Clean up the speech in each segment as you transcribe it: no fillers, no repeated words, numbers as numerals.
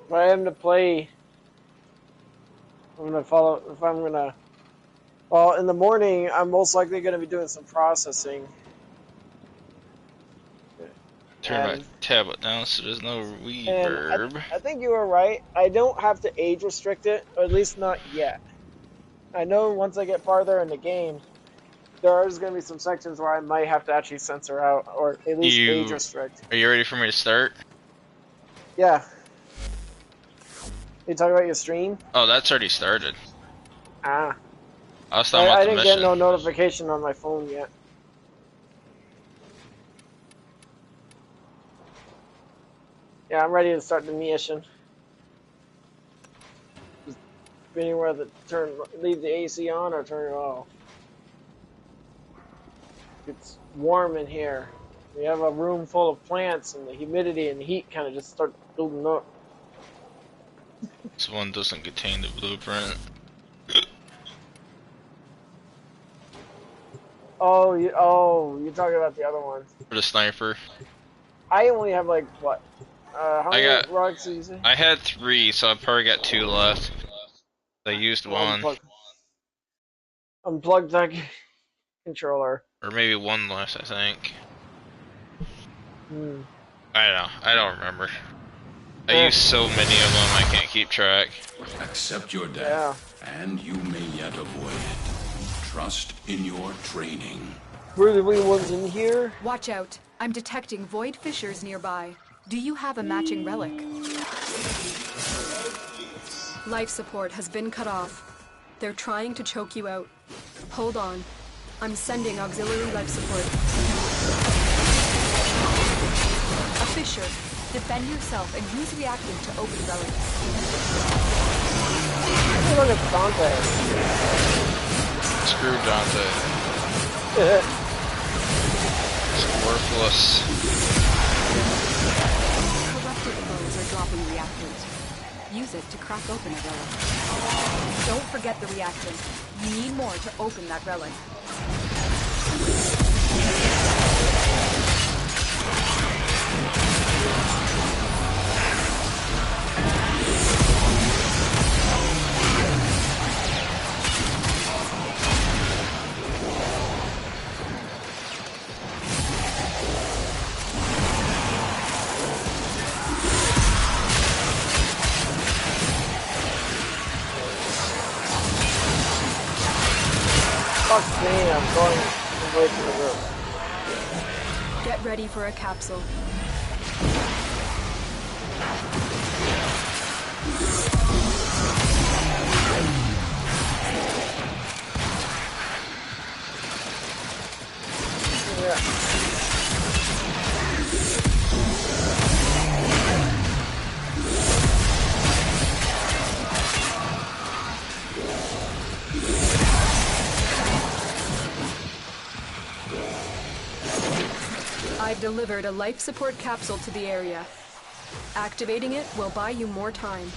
If I am to play, I'm gonna follow. If I'm gonna, well, in the morning, I'm most likely gonna be doing some processing. Turn my tablet down so there's no And reverb. I think you were right. I don't have to age restrict it, or at least not yet. I know once I get farther in the game, there is going to be some sections where I might have to actually censor out, or at least age restrict. Are you ready for me to start? Yeah. You talking about your stream? Oh, that's already started. Ah. I was talking about I the didn't mission. get no notification on my phone yet. Yeah, I'm ready to start the mission. Just anywhere to leave the AC on or turn it off. It's warm in here. We have a room full of plants, and the humidity and the heat kind of just start building up. This one doesn't contain the blueprint. Oh, you're talking about the other one. For the sniper. I only have like what? How many rocks did you say? I had 3, so I probably got 2 left. I used one. Unplug that controller. Or maybe 1 less, I think. Hmm. I don't remember. I use so many of them, I can't keep track. Accept your death, and you may yet avoid it. Trust in your training. Were the only ones in here? Watch out. I'm detecting void fissures nearby. Do you have a matching relic? Life support has been cut off. They're trying to choke you out. Hold on. I'm sending auxiliary life support. A fissure. Defend yourself and use reactant to open relics. Look at Dante. Screw Dante. It's worthless. Corrupted foes are dropping reactant. Use it to crack open a relic. Don't forget the reactant. You need more to open that relic. Fuck me, I'm going away from the roof. Get ready for a capsule. I've delivered a life support capsule to the area. Activating it will buy you more time.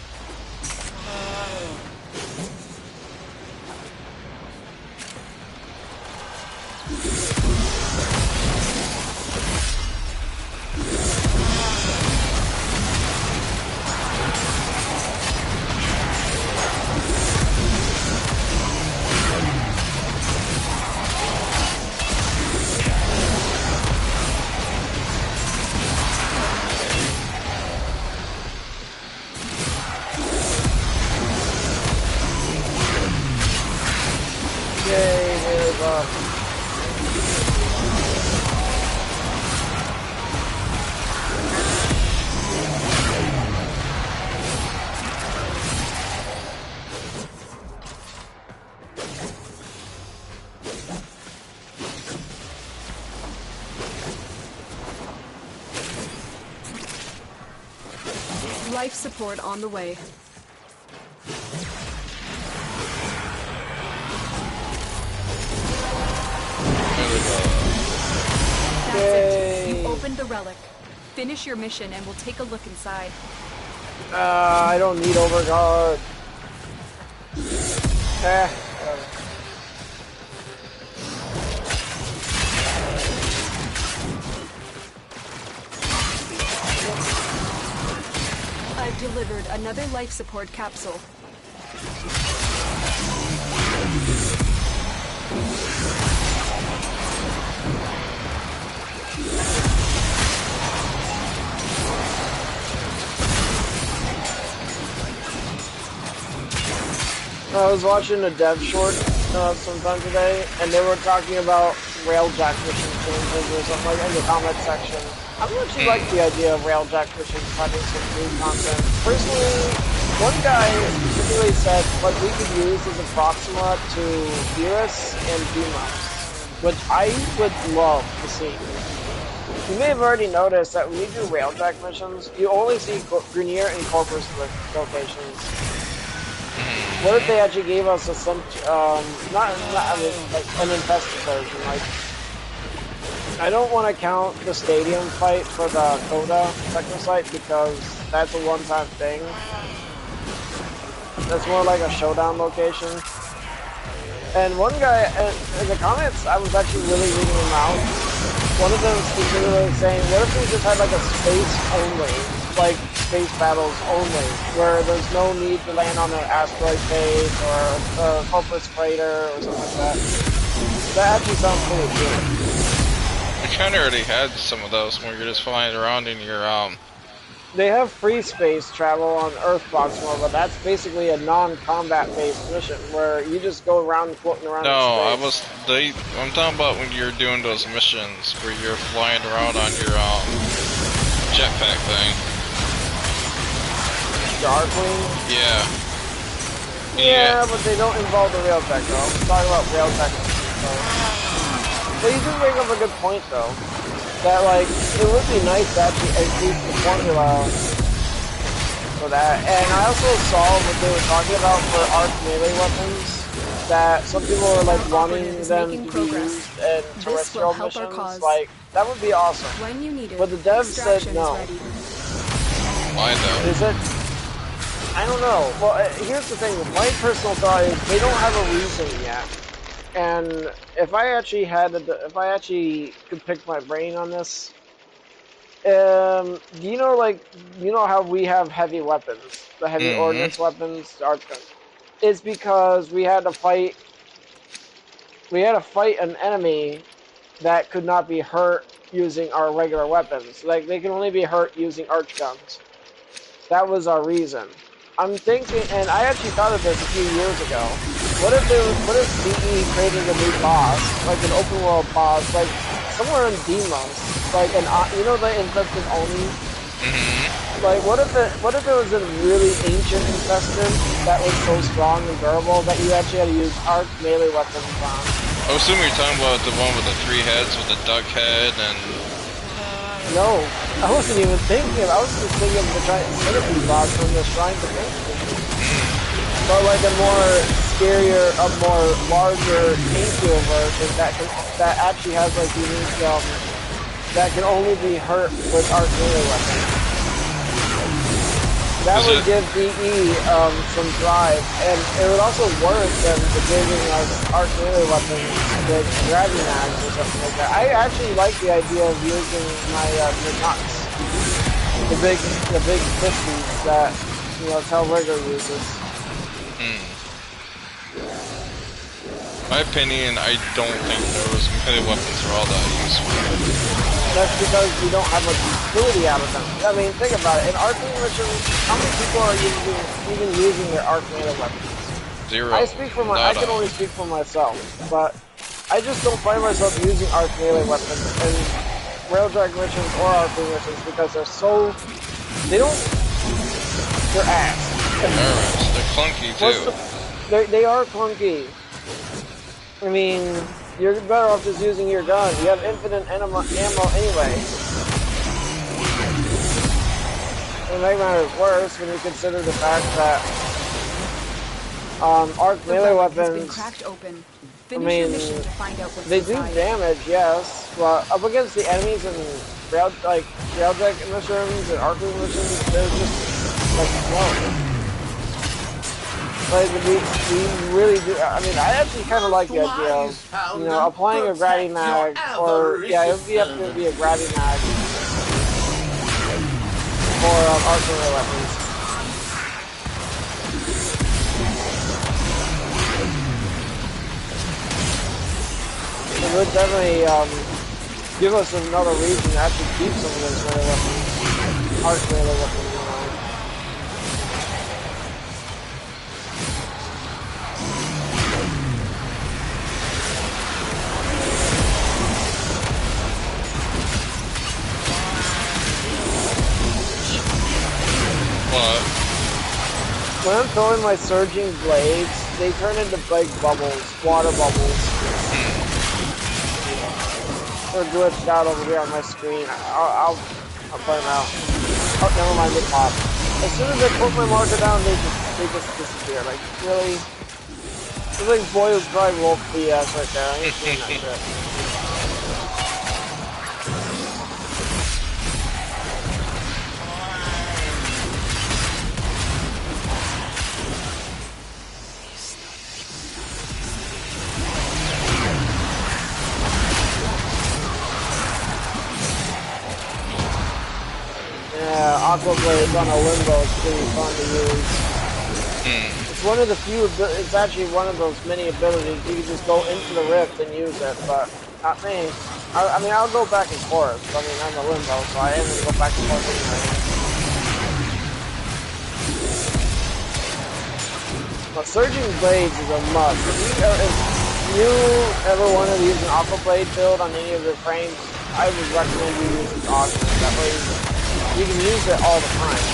Life support on the way. That's it. You opened the relic. Finish your mission and we'll take a look inside. I don't need overguard. I've Delivered another life support capsule. I was watching a dev short sometime today, and they were talking about railjack mission changes or something like that in the comment section. I don't actually like the idea of railjack missions having some new content. Personally, one guy specifically said what we could use is a proxima to Beerus and Deimos, which I would love to see. You may have already noticed that when you do railjack missions, you only see Grenier and Corpus locations. What if they actually gave us a like an infested version? Like, I don't want to count the stadium fight for the Coda Technosite because that's a one-time thing. That's more like a showdown location. And one guy in the comments, I was actually really reading them out. One of them specifically saying, "What if we just had like a space only, like space battles only, where there's no need to land on an asteroid base or a Corpus freighter or something like that?" That actually sounds pretty cool. We kind of already had some of those when you're just flying around in your They have free space travel on Earth Proxima, but that's basically a non-combat based mission where you just go around floating around. No, in space. I'm talking about when you're doing those missions where you're flying around on your jetpack thing. Darkwing? Yeah. Yeah, but they don't involve the railjack though. I'm talking about railjack. But you do bring up a good point though. That like, it would be nice to actually increase the formula for that. And I also saw what they were talking about for arc melee weapons. That some people were like wanting them to be used in terrestrial missions. Like, that would be awesome. When you need it, But the devs said no. Why though? Is it? I don't know. Well, here's the thing. My personal thought is they don't have a reason yet. And if I actually could pick my brain on this, you know how we have heavy weapons, the heavy ordnance weapons, the arc guns. It's because we had to fight an enemy that could not be hurt using our regular weapons. Like, they can only be hurt using arch guns. That was our reason. I'm thinking, and I actually thought of this a few years ago. What if DE created a new boss, like an open world boss, like somewhere in Deimos, like you know the infested Oni? Like, what if it was a really ancient infested that was so strong and durable that you actually had to use arc melee weapons on? I assume you're talking about the one with the 3 heads with the duck head and... No, I wasn't even thinking. I was just thinking of the giant centipede boss from the Shrine to Fate. But like a more scarier, a more larger tankier version that actually has like unique that can only be hurt with arc melee weapons. That would give DE some drive, and it would also work than the giving us arc melee weapons with gravity mags or something like that. I actually like the idea of using my nuts, the big 50s that Telrigger uses. My opinion, I don't think those melee weapons are all that useful. That's because we don't have much utility out of them. I mean, think about it. In arc missions, how many people are even using their arc melee weapons? Zero. I can only speak for myself, but I just don't find myself using arc melee weapons in railjack missions or arc missions because they're ass. They're clunky too. They are clunky. I mean, you're better off just using your gun. You have infinite ammo anyway. It might matter worse when you consider the fact that arc melee weapons, I mean, they do damage, yes, but up against the enemies in railjack missions and arc missions, they're just like, no. Like, we really do. I mean, I actually kind of like the idea of, applying a gravity mag, or, it would have to be a gravity mag for arc melee weapons. It would definitely give us another reason to actually keep some of those melee weapons. Harsh melee weapons, you know. What? When I'm throwing my surging blades, they turn into like bubbles, water bubbles. They're glitched out over here on my screen. I'll play them out. Oh, never mind, they pop. As soon as I put my marker down, they just disappear. Like, really? It's like boiled dry wolf BS right there. I ain't doing that shit. Yeah, Aqua Blades on a limbo is pretty fun to use. It's one of the few, it's actually one of those many abilities you can just go into the rift and use it, but not me. I mean, I'll go back and forth. I mean, I'm a limbo, so I am going to go back and forth anyway. But Surging Blades is a must. If you ever want to use an Aqua Blade build on any of your frames, I would recommend you use it often. That way, you can use it all the time.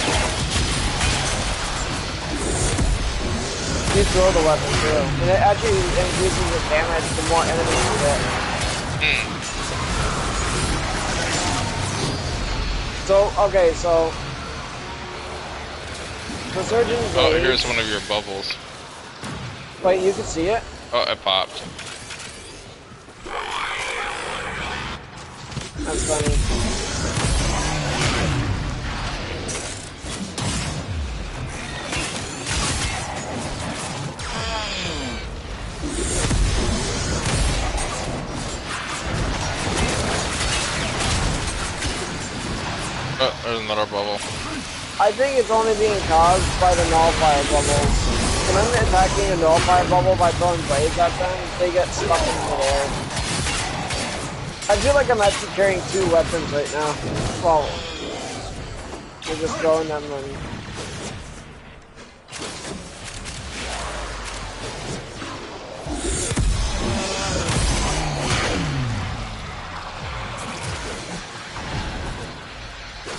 You throw the weapon too. And it actually increases the damage the more enemies you hit. So, okay, so... The Surgeon Blades... Oh, here's one of your bubbles. Wait, you can see it? Oh, it popped. That's funny. Oh, there's another bubble. I think it's only being caused by the nullifier bubbles. When I'm attacking a nullifier bubble by throwing blades at them, they get stuck in midair. I feel like I'm actually carrying two weapons right now. Well, I'm just throwing them and...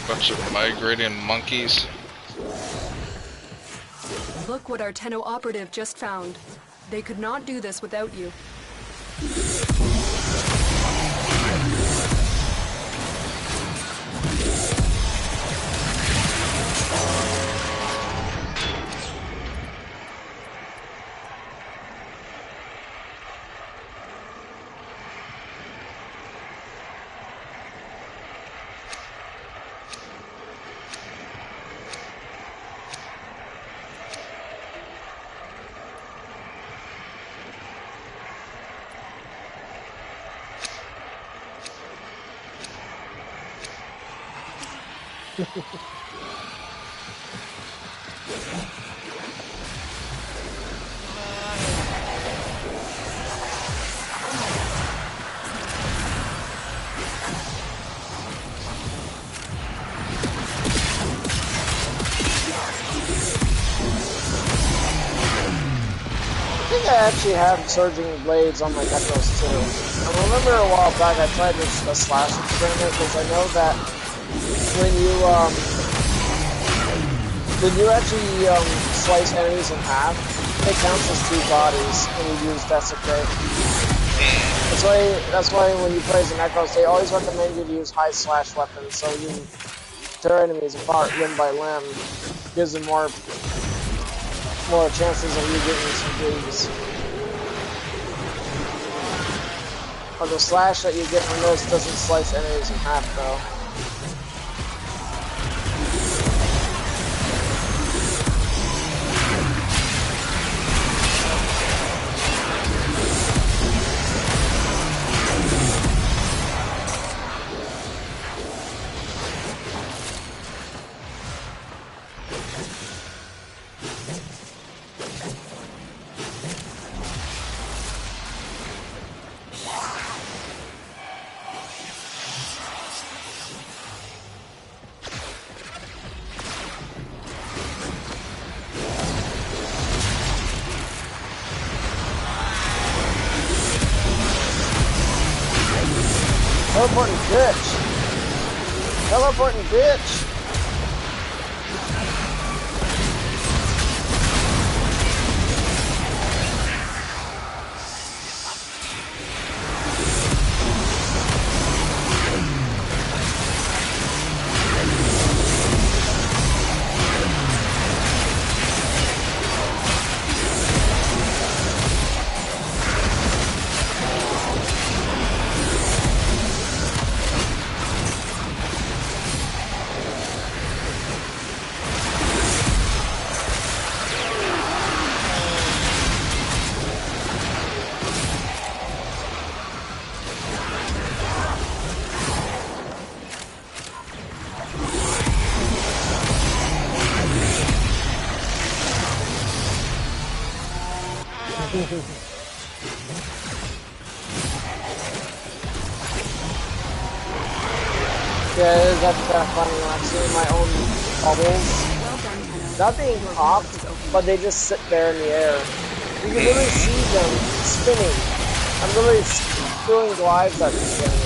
Bunch of migrating monkeys. Look what our Tenno operative just found. They could not do this without you. I actually have surging blades on my Necros too. I remember a while back I tried this slash experiment because I know that when you actually slice enemies in half, it counts as two bodies when you use Desecrate. That's why when you play as a Necros, they always recommend you to use high slash weapons so you tear enemies apart limb by limb. Gives them more chances of you getting some bleeds. But the slash that you get from this doesn't slice enemies in half though. teleporting bitch! Teleporting bitch! Yeah, it is actually kind of funny when I'm seeing my own bubbles not being popped, but they just sit there in the air. You can literally see them spinning. I'm literally doing glides at these enemies.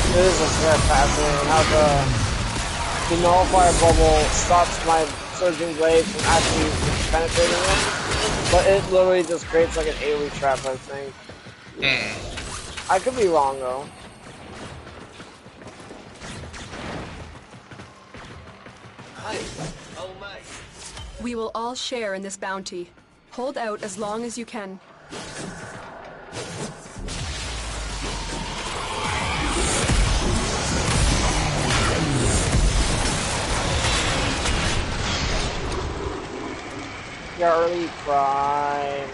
It is just very fascinating how the nullifier bubble stops my surging blade from actually penetrating it, but it literally just creates like an AoE trap, I think. I could be wrong though. We will all share in this bounty. Hold out as long as you can. Your early prime.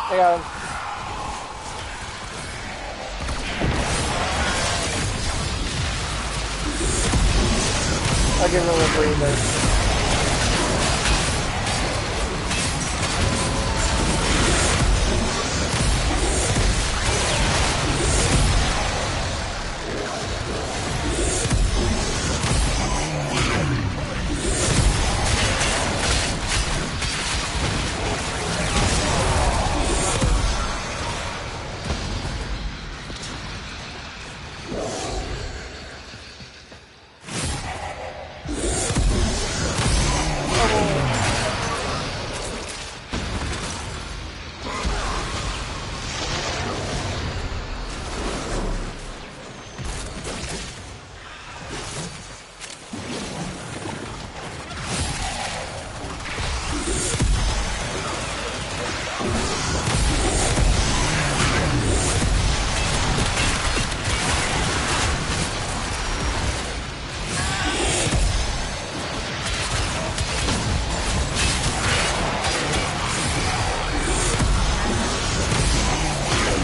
I got him. I'll give him a breather.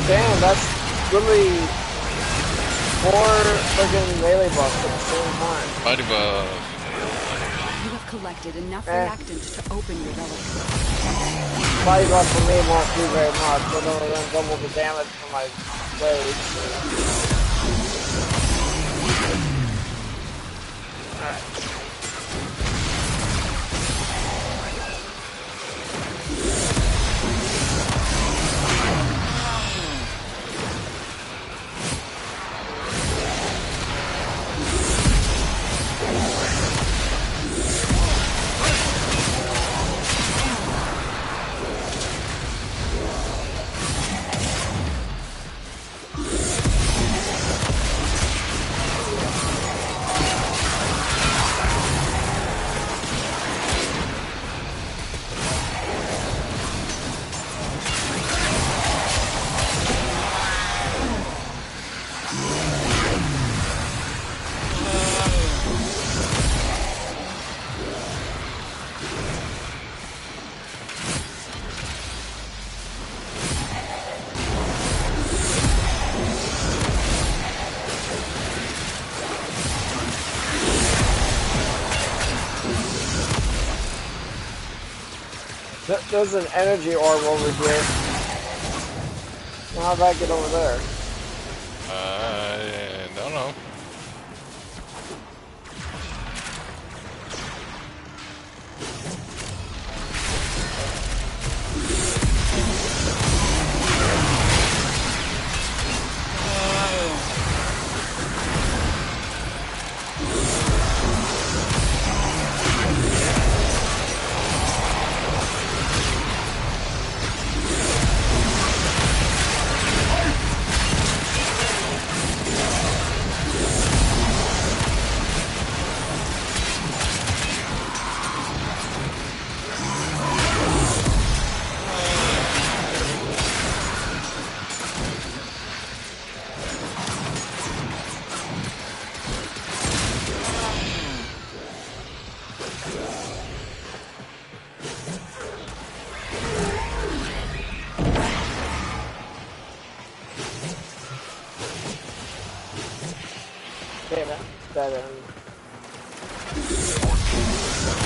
Damn, that's really 4 friggin' melee buffs at the same time. Mighty buff. You have collected enough reactants to open your relic. Body buff for me won't do very much, but it'll then double the damage for my blades. Alright. There's an energy orb over here. How'd I get over there? I don't know.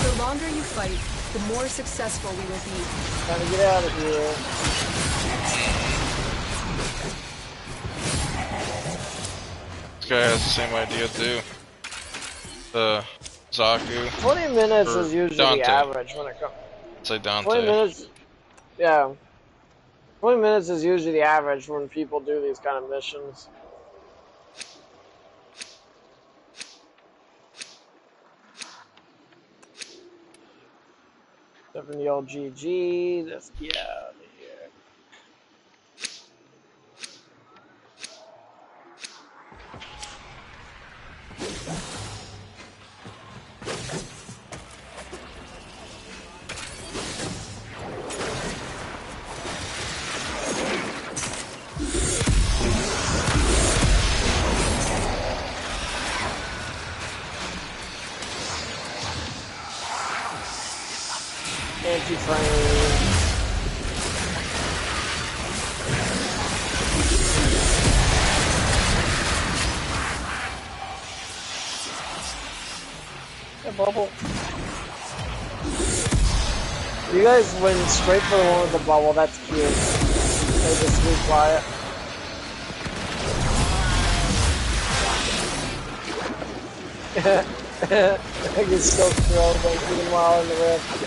The longer you fight, the more successful we will be. Gotta get out of here. This guy has the same idea too. The Zaku. 20 minutes is usually Dante. the average when it comes. Say Dante. 20 minutes. Yeah. 20 minutes is usually the average when people do these kind of missions. 7-year-old GG. Let's get out of here. Anti-frame. bubble. You guys went straight for the one with the bubble. That's cute. They just reply it. I can still throw, but even while in the rift.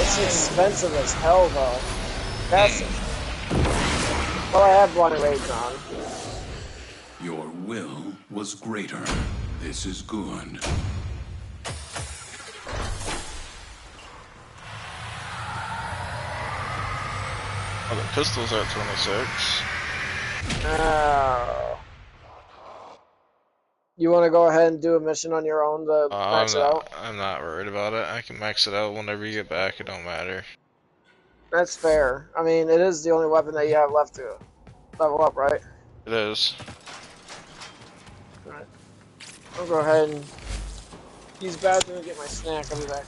It's expensive as hell, though. That's it. Well, I have one rage on. Your will was greater. This is good. Oh, the pistol's at 26. You want to go ahead and do a mission on your own to max it out? I'm not worried about it. I can max it out whenever you get back. It don't matter. That's fair. I mean, it is the only weapon that you have left to level up, right? It is. Alright. I'll go ahead and use the bathroom and get my snack. I'll be back.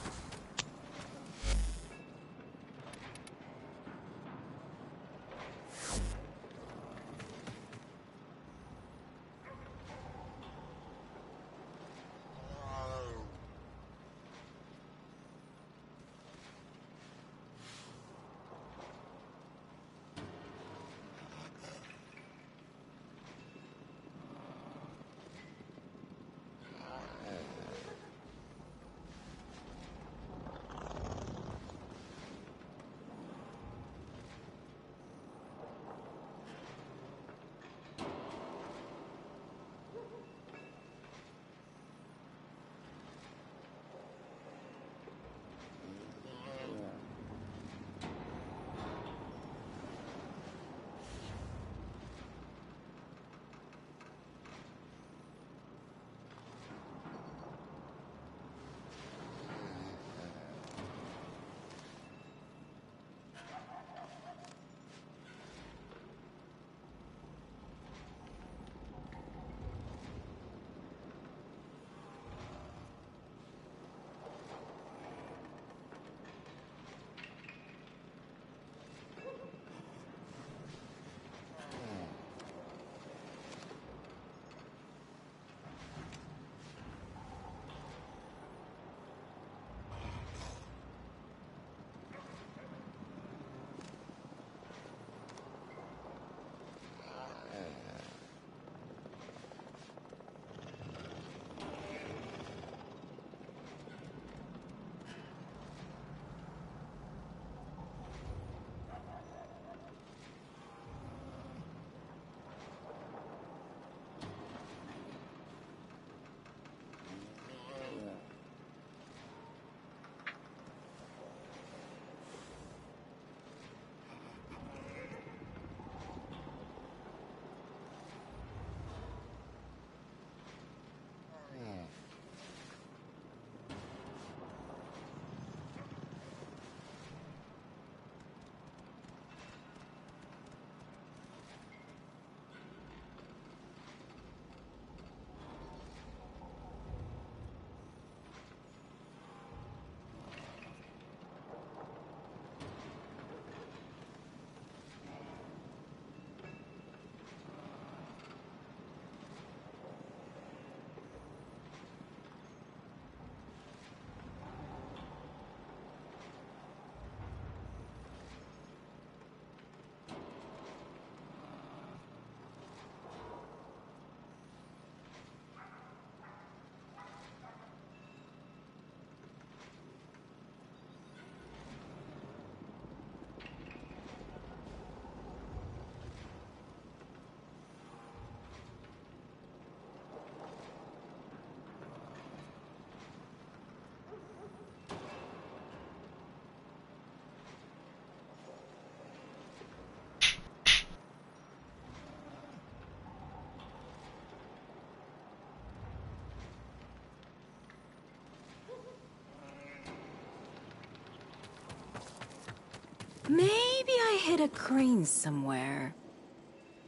Maybe I hit a crane somewhere.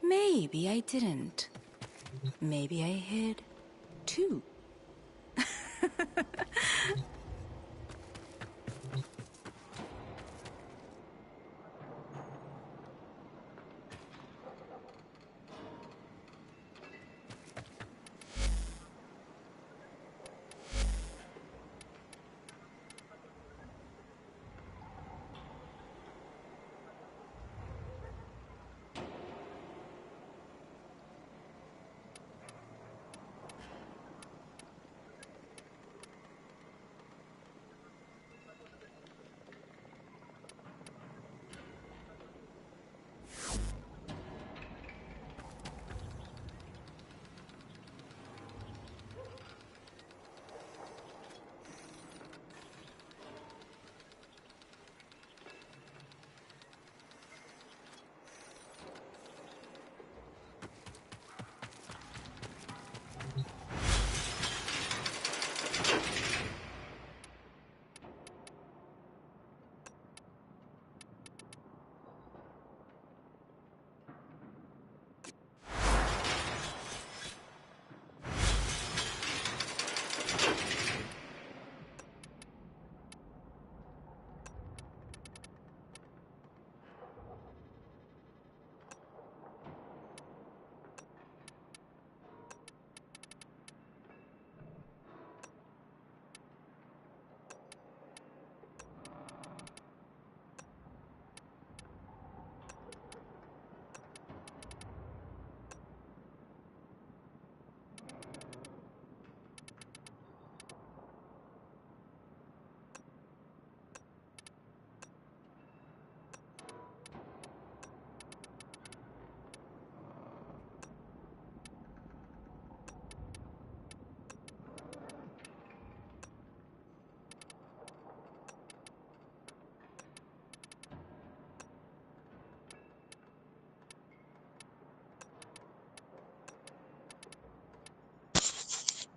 Maybe I didn't. Maybe I hid two.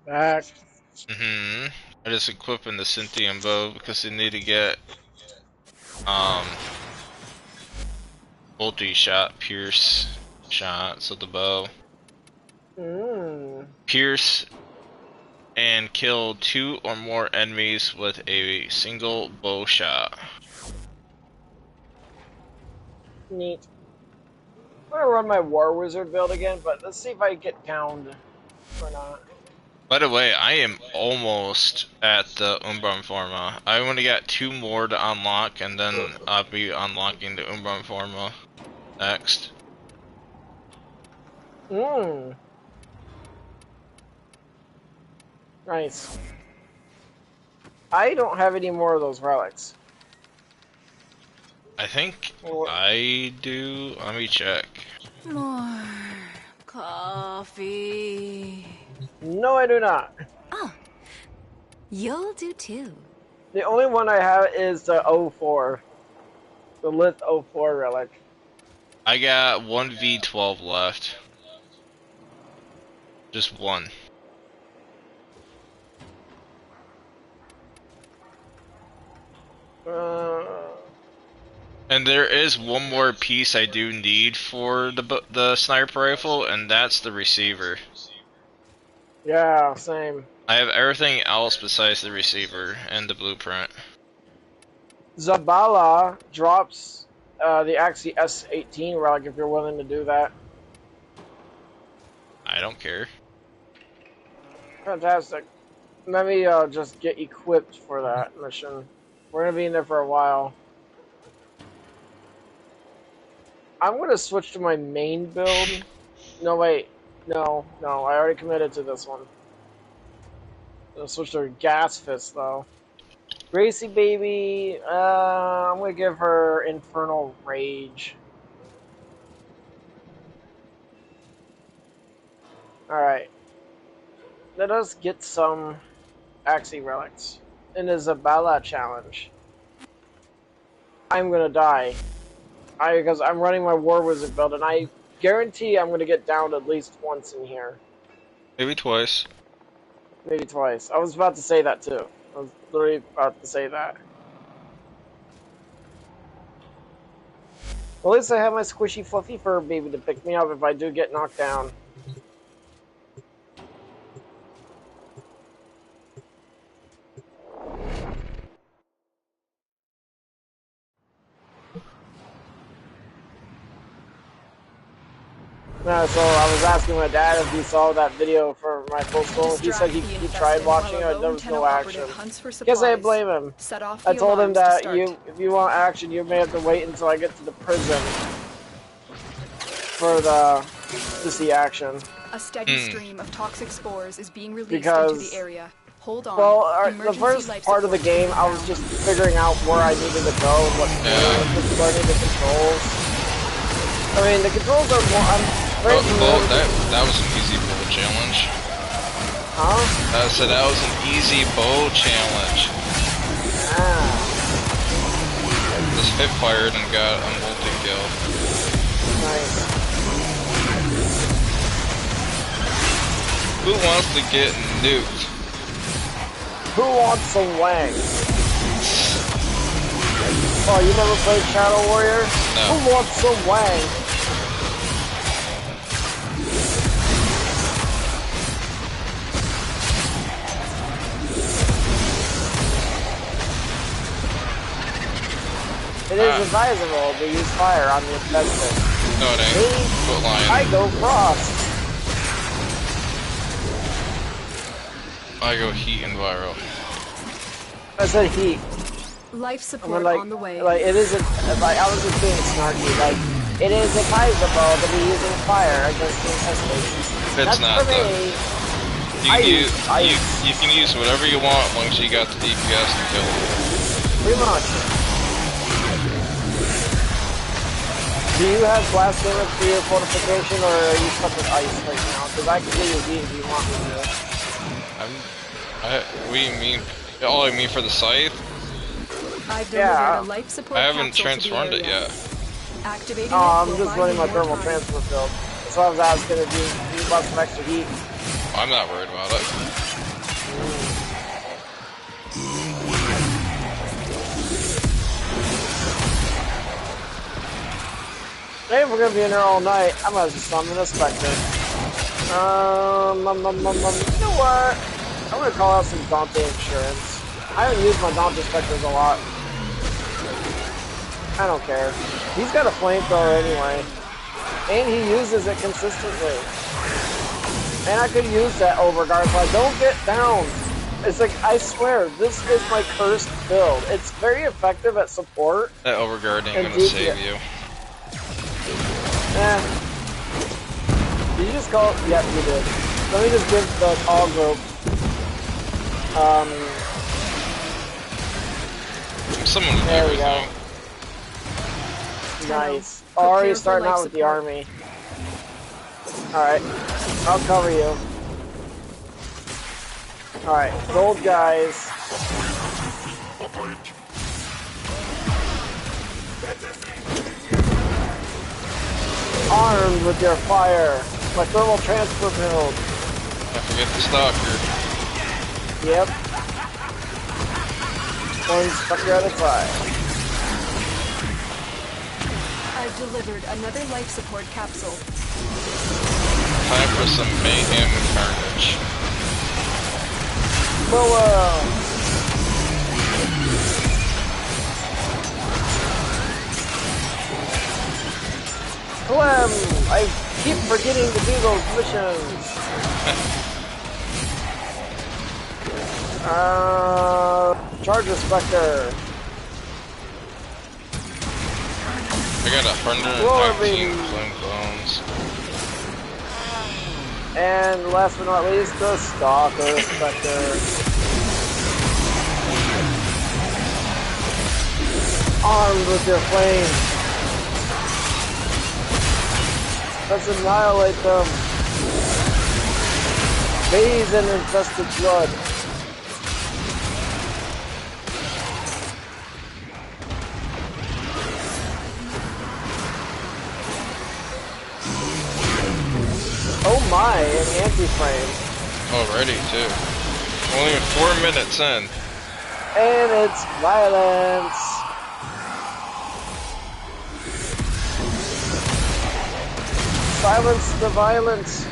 Back. I just equipping the Cynthian bow because they need to get multi-shot pierce shots of the bow. Pierce and kill 2 or more enemies with a single bow shot. Neat. I'm gonna run my War Wizard build again, but let's see if I get downed or not. By the way, I am almost at the Umbra Forma. I only got 2 more to unlock, and then I'll be unlocking the Umbra Forma next. Nice. I don't have any more of those relics. I think I do. Let me check. More coffee. No, I do not. Oh, you'll do too. The only one I have is the 04. The Lith 04 relic. I got 1 V12 left. Just 1. And there is one more piece I do need for the sniper rifle, and that's the receiver. Yeah, same. I have everything else besides the receiver and the blueprint. Zabala drops the Axie S18 relic if you're willing to do that. I don't care. Fantastic. Let me just get equipped for that mission. We're gonna be in there for a while. I'm gonna switch to my main build. No, wait. No, I already committed to this one. I'm gonna switch to Gas Fist, though. Gracie baby, I'm gonna give her Infernal Rage. Alright. Let us get some Axie relics. In the Zabala challenge. I'm gonna die. Because I'm running my War Wizard build, and I guarantee I'm gonna get downed at least once in here. Maybe twice. Maybe twice. I was about to say that too. I was literally about to say that. Well, at least I have my squishy fluffy fur baby to pick me up if I do get knocked down. So I was asking my dad if he saw that video for my full school. He said he tried watching it, there was no action. Guess I blame him. I told him that if you want action, you may have to wait until I get to the prison for to see action. A steady stream of toxic spores is being released into the area. Hold on. Well, the first part of the game, I was just figuring out where I needed to go and what to do, just learning the controls. I mean, the controls are more. That was an easy bow challenge. Huh? I said that was an easy bow challenge. Just hip fired and got a multi-kill. Nice. Who wants to get nuked? Who wants some wang? Oh, you never played Shadow Warrior? No. Who wants some wang? It is advisable to use fire on the infested. No, it ain't. Quit lying. I go frost. I go heat and viral. I said heat. Life support on the way. Like, it isn't, like, I was just being snarky, like, it is advisable to be using fire against the infested. It's not, though. You can use whatever you want as long as you got the DPS to kill them. Pretty much. Do you have blast damage for your fortification, or are you stuck with ice right now? Because I can give you heat if you want me to. What do you mean? Oh, I mean for the scythe? I've delivered a life support I haven't transformed it yet. I'm just running my thermal transfer build. That's why I was asking if you bought some extra heat. I'm not worried about it. Hey, if we're gonna be in there all night, I might as well summon a Spectre. You know what? I'm gonna call out some Dante insurance. I haven't used my Dante Spectres a lot. I don't care. He's got a flamethrower anyway. And he uses it consistently. And I could use that overguard so I don't get down. It's like, I swear, this is my cursed build. It's very effective at support. That overguard ain't gonna save you. Did you just call? Yep, you did. Let me just give the call group. Someone there we go. Tenno, Nice. Already starting out with the army. Alright. I'll cover you. Alright, gold guys. Armed with your fire. My thermal transfer build. Don't forget the stalker. Yep. One Spectre at a time. I've delivered another life support capsule. Time for some mayhem and carnage. Clem! I keep forgetting to do those missions. Charge the Spectre. I got 119 flame clones. And last but not least, the Stalker Spectre. Armed with your flame. Let's annihilate them. Bathe in infested blood. Oh my, an anti-frame. Already, too. Only 4 minutes in. And it's violence. Silence the violence.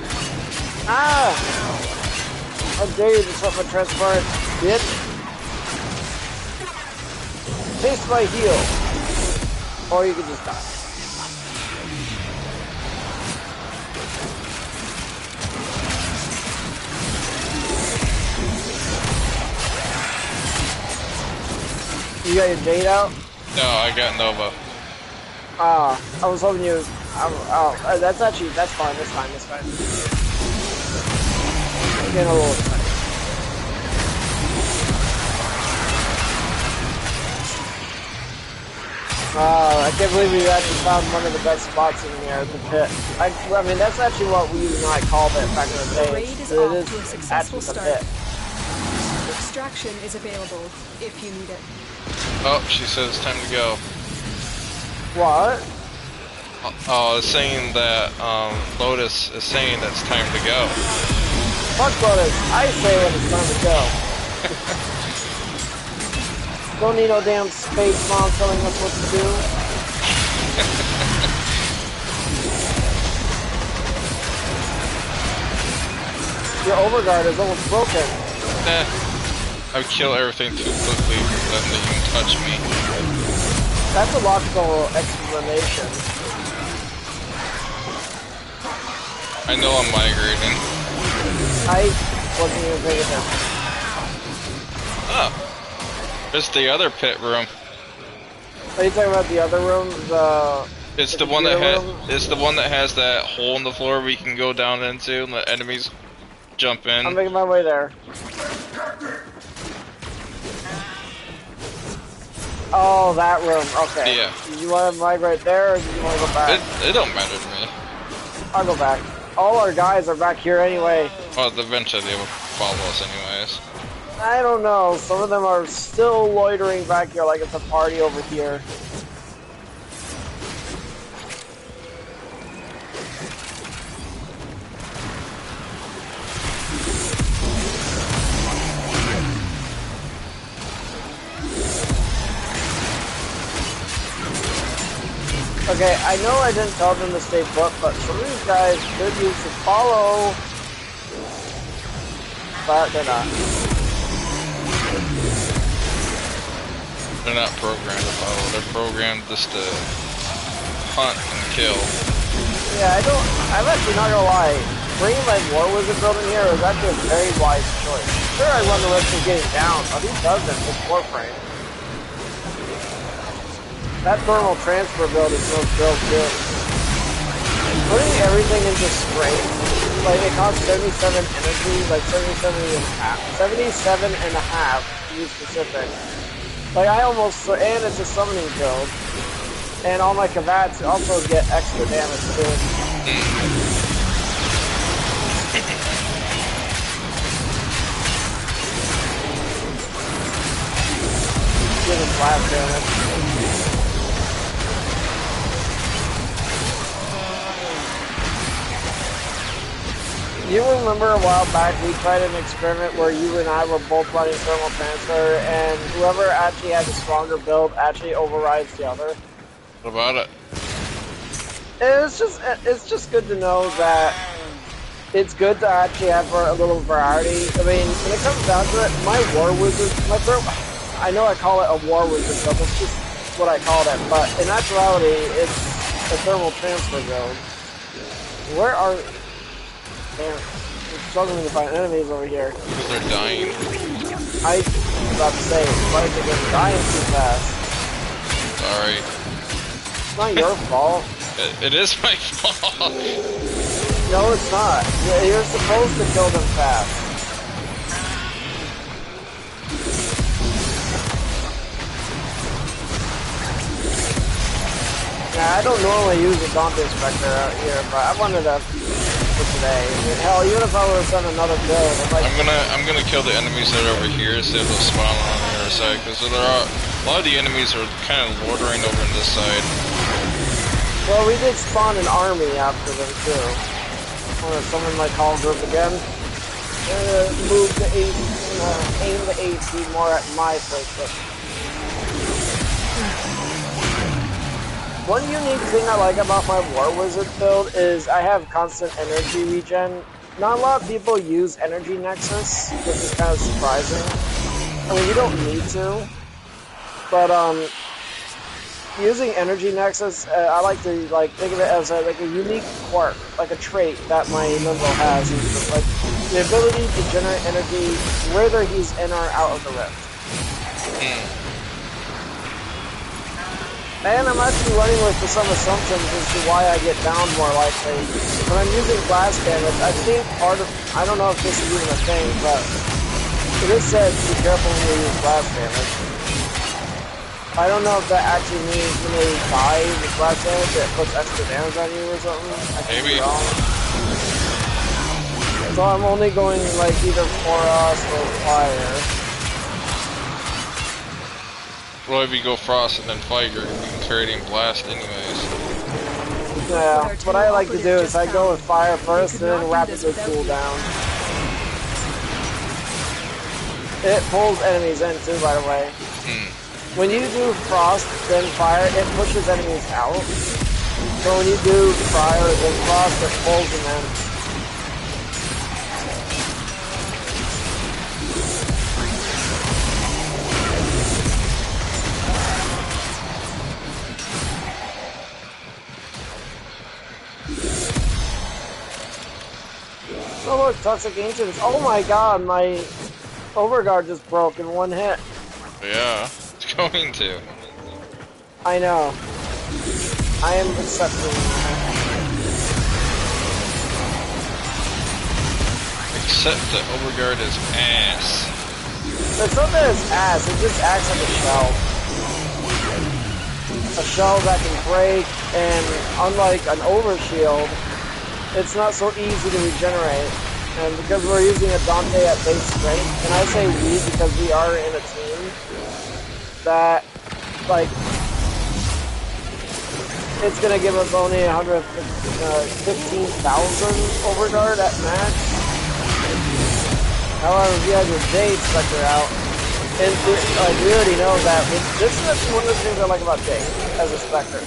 Ah! How dare you disrupt my transparent, bitch? Taste my heel. Or you can just die. You got your Jade out? No, I got Nova. Ah, I was hoping you. Oh, that's fine. That's fine. I'm getting a little excited. I can't believe we actually found one of the best spots in here, the pit. I mean, that's actually what we and I called it back in the day. The raid is off to a successful start. Extraction is available if you need it. Oh, she says it's time to go. What? Oh, it's saying that Lotus is saying that it's time to go. Fuck Lotus, I say when it's time to go. Don't need no damn space mom telling us what to do. Your overguard is almost broken. I would kill everything too quickly for them to even touch me. That's a logical explanation. I know I'm migrating. I wasn't even paying attention. Oh. It's the other pit room. Are you talking about the other room? It's the one that has that hole in the floor we can go down into and let enemies jump in. I'm making my way there. Oh, that room. Okay. Yeah. You want to migrate there, or do you want to go back? It don't matter to me. I'll go back. All our guys are back here anyway. Well, eventually they will follow us anyways. I don't know. Some of them are still loitering back here like it's a party over here. Okay, I know I didn't tell them to stay put, but some of these guys could use to follow. But they're not. They're not programmed to follow. They're programmed just to hunt and kill. Yeah, I'm actually not gonna lie. Bringing my War Wizard build in here is actually a very wise choice. Sure, I run the risk of getting down, but he doesn't with Warframe. That thermal transfer build is so good. Putting everything into strength, like it costs 77 energy, like 77 and a half to be specific. Like I almost, and it's a summoning build, and all my Kavats also get extra damage too. Give him blast damage. You remember a while back we tried an experiment where you and I were both running thermal transfer, and whoever actually had the stronger build actually overrides the other. What about it? It's just good to know that it's good to actually have a little variety. I mean, when it comes down to it, my War Wizard, I know I call it a War Wizard build, that's just what I called it, but in actuality, it's a thermal transfer build. Where are... Damn, I'm struggling to find enemies over here. They're dying. I was about to say, why are they dying too fast? Sorry. It's not your fault. It is my fault. No, it's not. You're supposed to kill them fast. Yeah, I don't normally use a Dante Spectre out here, but I wanted to for today. I mean, hell, even if I were to send another build, I'm gonna kill the enemies that are over here, see if they'll spawn on the other side, because there are a lot of the enemies are kind of loitering over on this side. Well, we did spawn an army after them too. I'm gonna summon my call group again. Move the aim the AC more at my place. One unique thing I like about my War Wizard build is I have constant energy regen. Not a lot of people use Energy Nexus, which is kind of surprising. I mean, you don't need to, but using Energy Nexus, I like to think of it as a unique quirk, like a trait that my Limbo has, is like the ability to generate energy whether he's in or out of the rift. And I'm actually running with some assumptions as to why I get downed more likely. When I'm using blast damage, I think I don't know if this is even a thing, but it is said to be careful when you use blast damage. I don't know if that actually means when they die with blast damage, it puts extra damage on you or something. I could be wrong. So I'm only going either Frost or Fire. Well, if you go Frost and then Fire, you're creating Blast anyways. Yeah, what I like to do is I go with Fire first and then rapidly cool down. It pulls enemies in too, by the way. When you do Frost, then Fire, it pushes enemies out. So when you do Fire, then Frost, it pulls them in. Oh look, Toxic Ancients. Oh my god, my Overguard just broke in one hit. Yeah, it's going to. I know. I am accepting. Except that Overguard is ass. It's not that it's ass, it just acts like a shell. A shell that can break, and unlike an Overshield, it's not so easy to regenerate. And because we're using a Dante at base strength, and I say we because we are in a team, that, it's gonna give us only 15,000 Overguard at max. However, if you have your Jade Spectre out, and we already know that, this is one of the things I like about Jade as a Spectre.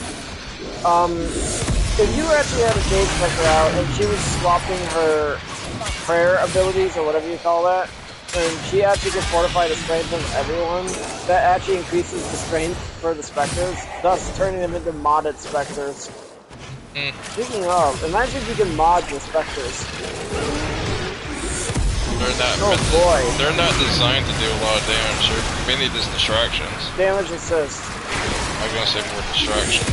If you actually had a Jade Spectre out and she was swapping her prayer abilities or whatever you call that, and she actually could fortify the strength of everyone, that actually increases the strength for the Spectres, thus turning them into modded Spectres. Speaking of, imagine if you can mod the Spectres. They're not designed to do a lot of damage. They're mainly just distractions. Damage assist. I was gonna say more distraction.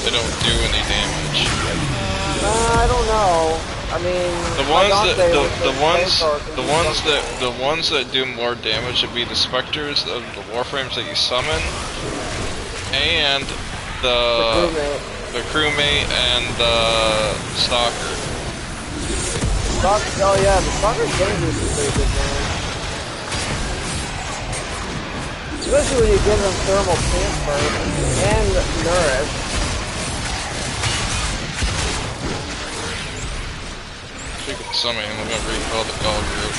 They don't do any damage. I don't know. I mean, the ones that do more damage would be the specters of the warframes that you summon, and the crewmate and the stalker. Oh yeah, the stalker's getting do some pretty good damage. Especially when you give them thermal transfer and nourish. You can summon him, I'm gonna recall the call group.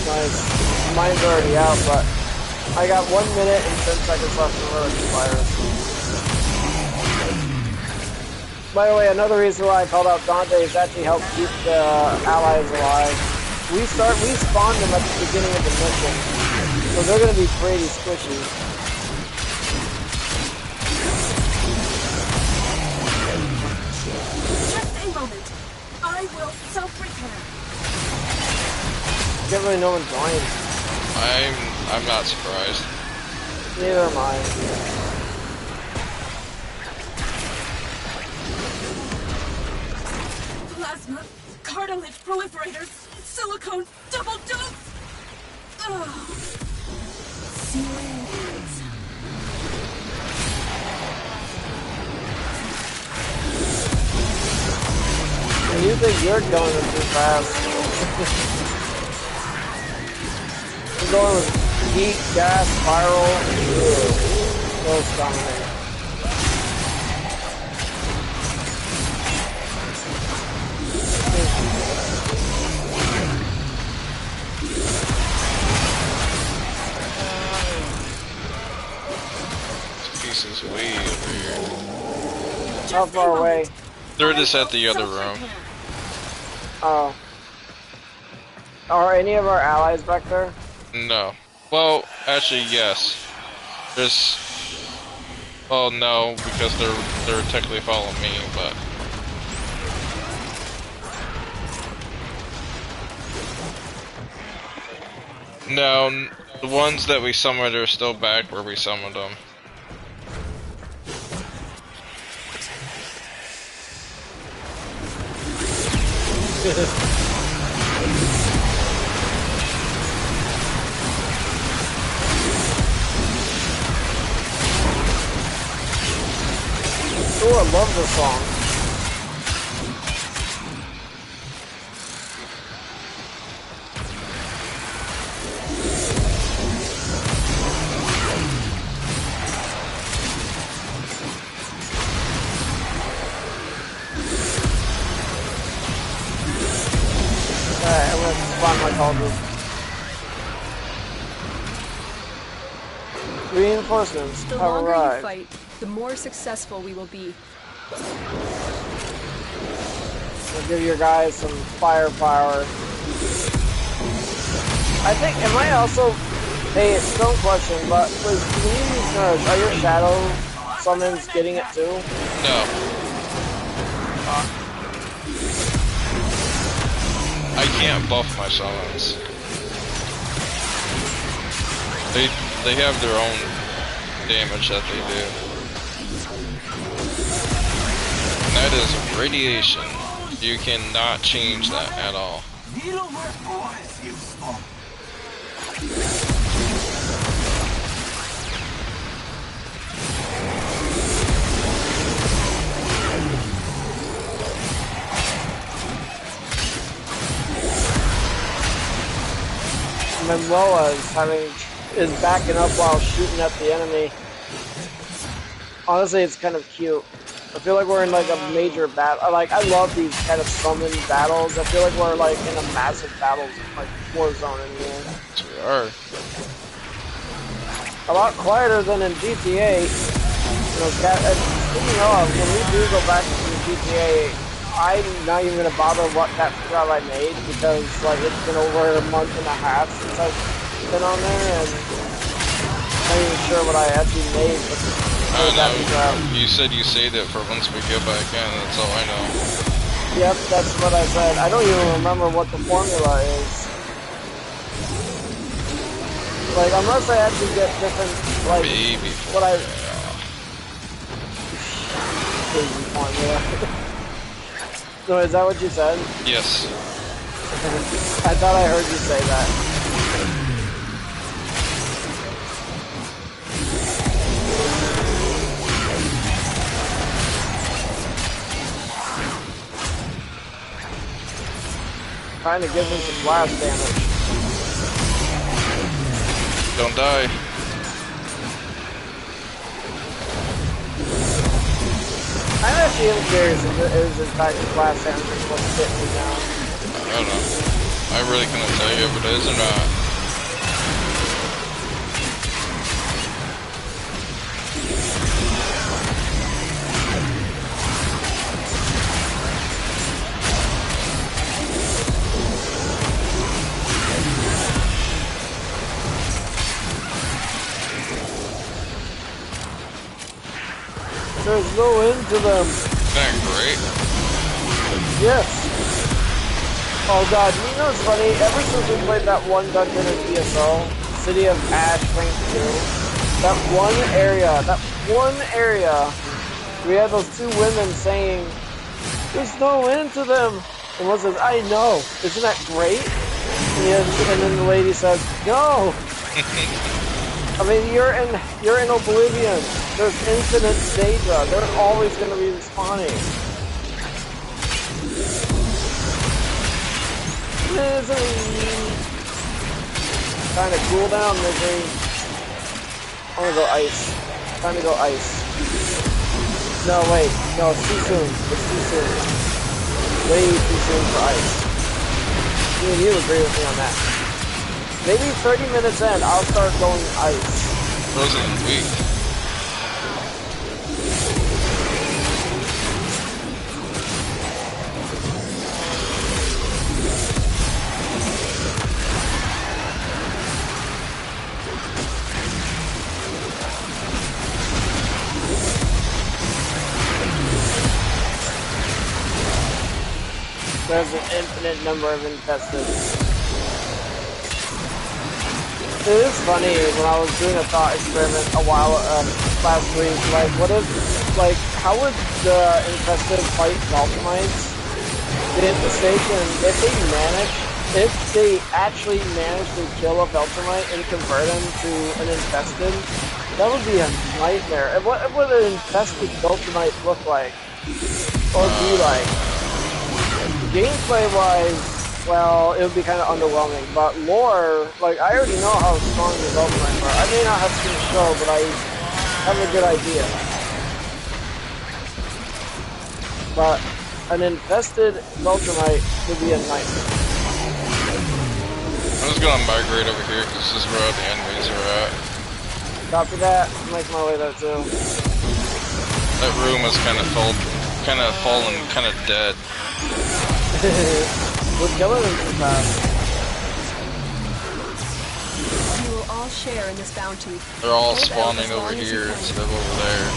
Nice. Mine's already out, but I got 1 minute and 10 seconds left before it expires. By the way, another reason why I called out Dante is actually help keep the allies alive. We spawned them at the beginning of the mission, so they're going to be pretty squishy. Just a moment. I will self-repair. Can't really know when joined. I'm not surprised. Neither am I. Plasma, cartilage proliferators, silicone, double dose. Serious. And you think you're going too fast. You're going with heat, gas, spiral. So dominating. Is way over here. How far away? They're just at the other room. Oh. Are any of our allies back there? No. Well, actually, yes. There's. Oh no, because they're technically following me, but. No, the ones that we summoned are still back where we summoned them. Oh, I love this song. Alright, I'm gonna spawn my call group. Reinforcements The have longer arrived. you fight, the more successful we will be. We'll give your guys some firepower. I think, am I also, hey, it's no question, but when you use nerds, are your shadow summons getting it too? No. I can't buff my summons. They have their own damage that they do. And that is radiation. You cannot change that at all. Momoa is backing up while shooting at the enemy. Honestly, it's kind of cute. I feel like we're in like a major battle. Like, I love these kind of summon battles. I feel like we're like in a massive battle, like Warzone in here. Yes, we are. A lot quieter than in GTA. You know, speaking of, when we do go back to the GTA, I'm not even gonna bother what that route I made because like it's been over a month and a half since I've been on there, and I'm not even sure what I actually made. But I know. You said you saved it for once we get back in. That's all I know. Yep, that's what I said. I don't even remember what the formula is. Like, unless I actually get different, like, baby what I... Baby formula. No, is that what you said? Yes. I thought I heard you say that. Trying to give me some blast damage. Don't die. I'm actually curious if it is in fact the blast damage that's supposed to hit me down. I don't know. I really couldn't tell you if it is or not. There's no end to them. Isn't that great? Yes. Oh god, you know what's funny? Ever since we played that one dungeon in ESO, City of Ash Rank 2, that one area, we had those two women saying, there's no end to them. And one says, I know, isn't that great? And then the lady says, no. I mean, you're in Oblivion. There's infinite data. They're always going to be respawning. Misery. Trying to cool down, misery. I'm gonna go ice. Time to go ice. No, wait. No, it's too soon. It's too soon. Way too soon for ice. Me and you agree with me on that. Maybe 30 minutes in, I'll start going ice. Frozen weak. There's an infinite number of infesteds. It is funny when I was doing a thought experiment a while last week. Like, what if, like, how would the infested fight Valtamites? The infestation, if they actually manage to kill a Valtamite and convert him to an infested, that would be a nightmare. And what would an infested Valtamite look like, or be like? Gameplay-wise, well, it would be kind of underwhelming, but lore, like, I already know how strong the Veltamites are. I may not have seen the show, but I have a good idea. But an infested Veltamite would be a nightmare. I'm just gonna migrate over here because this is where the enemies are at. Copy that. I'm making my way there too. That room is kind of fallen, kind of dead. We're killing them too fast. You will all share in this bounty. They're all spawning over here instead of over there.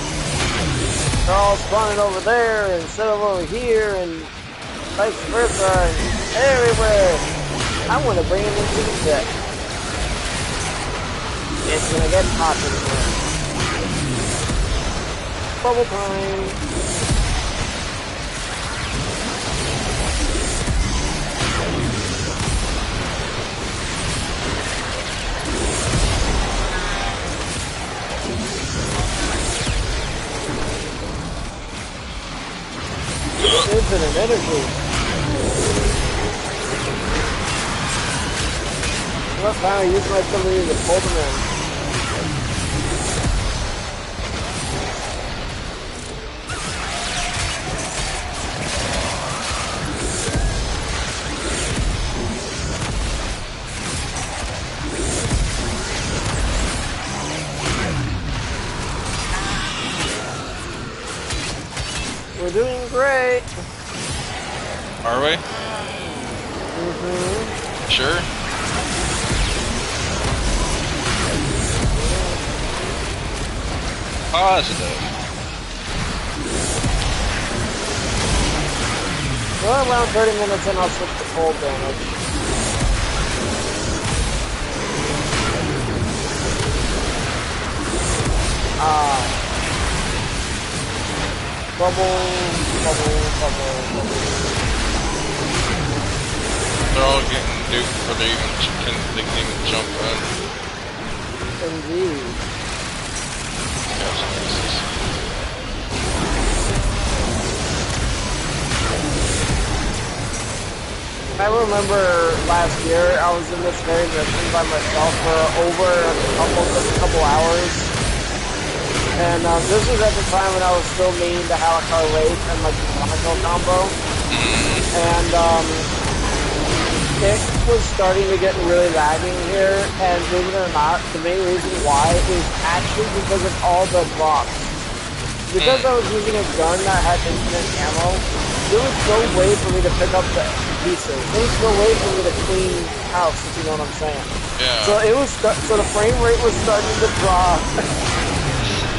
They're all spawning over there instead of over here, and vice versa, and everywhere. I want to bring them into the pit. It's gonna get hot in here. Bubble time. Infinite energy. I'm finally using my ability to pull them in. We're doing great. Are we? Mm-hmm. Sure. Positive. Well, around 30 minutes in, I'll switch to cold damage. Bubble. They're all getting duped before they can even jump in. Indeed. I remember last year I was in this very mission by myself for over a couple hours. And this was at the time when I was still meaning the Halakar Wraith and like the Monaco combo. And it was starting to get really lagging here, and believe it or not, the main reason why is actually because of all the drops. Because I was using a gun that had infinite ammo, there was no way for me to pick up the pieces. There was no way for me to clean house, if you know what I'm saying. Yeah. So the frame rate was starting to drop.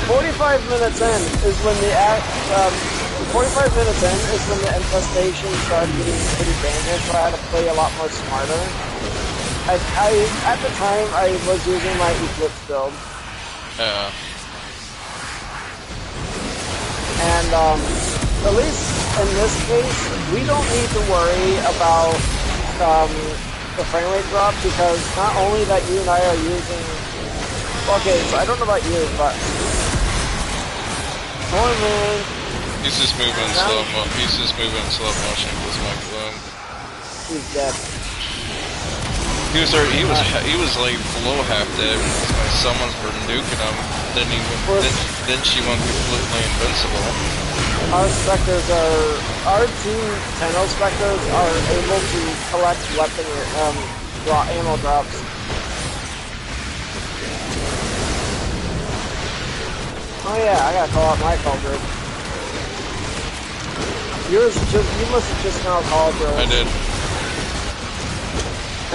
45 minutes in is when the 45 minutes in is when the infestation started getting pretty dangerous, so I had to play a lot more smarter. At the time, I was using my Eclipse build. Yeah. And, at least in this case, we don't need to worry about, the frame rate drop, because not only that you and I are using... Okay, so I don't know about you, but... Norman... He's just moving in slow motion with his microphone. He's dead. He was like below half dead when someone's were nuking him. Then she went completely invincible. Our Spectres our two Tenno Spectres are able to collect weapon ammo drops. Oh yeah, I gotta call out my call group. You must have just now called, bro. I did.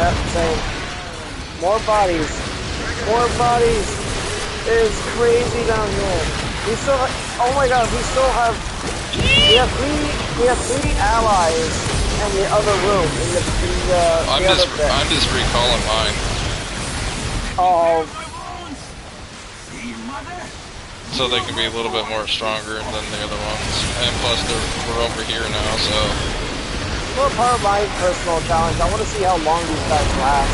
Yep, same. More bodies. More bodies. It is crazy down here. We still oh my god, we still have we have three allies in the other room I'm just recalling mine. Oh, so they can be a little bit more stronger than the other ones. And plus, we're over here now, so... well, part of my personal challenge, I want to see how long these guys last.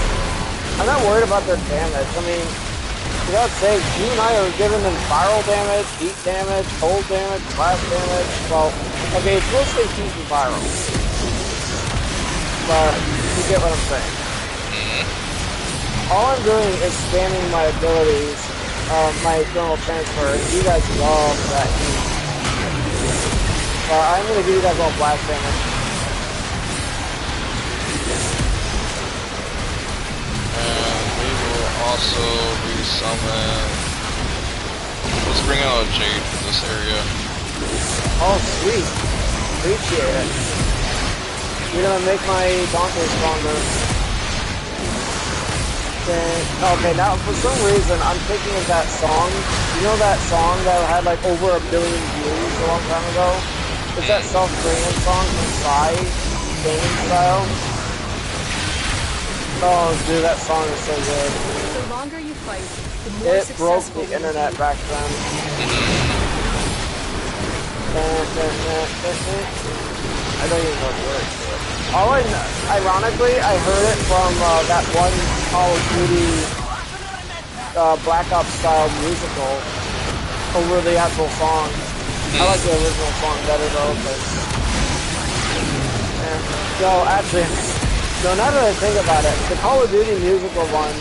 I'm not worried about their damage. I mean, for God's sake, you and I are giving them viral damage, heat damage, cold damage, blast damage. Well, okay, it's mostly heat and viral. But you get what I'm saying. All I'm doing is spamming my abilities. My thermal transfer, you guys love that heat. I'm gonna give you guys all blast damage. And we will also resummon... Let's bring out a Jade for this area. Oh, sweet. Appreciate it. You're gonna make my Donkey stronger. Okay, now for some reason I'm thinking of that song. You know that song that had like over 1 billion views a long time ago? It's that self-singing song from Psy, game style. Oh dude, that song is so good. The longer you fight, the more it broke successful the internet back then. I don't even know the lyrics to it. Ironically, I heard it from that one Call of Duty Black Ops style musical over the actual song. I like the original song better though, but no, actually, no. Now that I think about it, the Call of Duty musical one,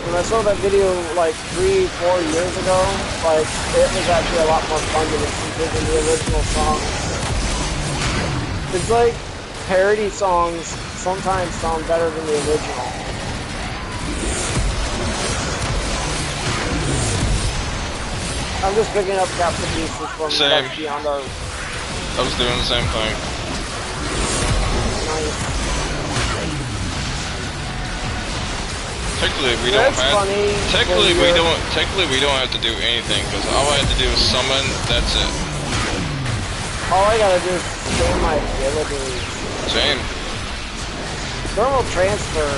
when I saw that video like 3-4 years ago, like it was actually a lot more fun to listen to than the original song. It's like parody songs sometimes sound better than the original. I'm just picking up capture pieces from Beyond our I was doing the same thing. Nice. Technically, we don't have. Funny Technically, we don't have to do anything because all I have to do is summon. That's it. All I gotta do is scan my abilities. Same. Thermal transfer.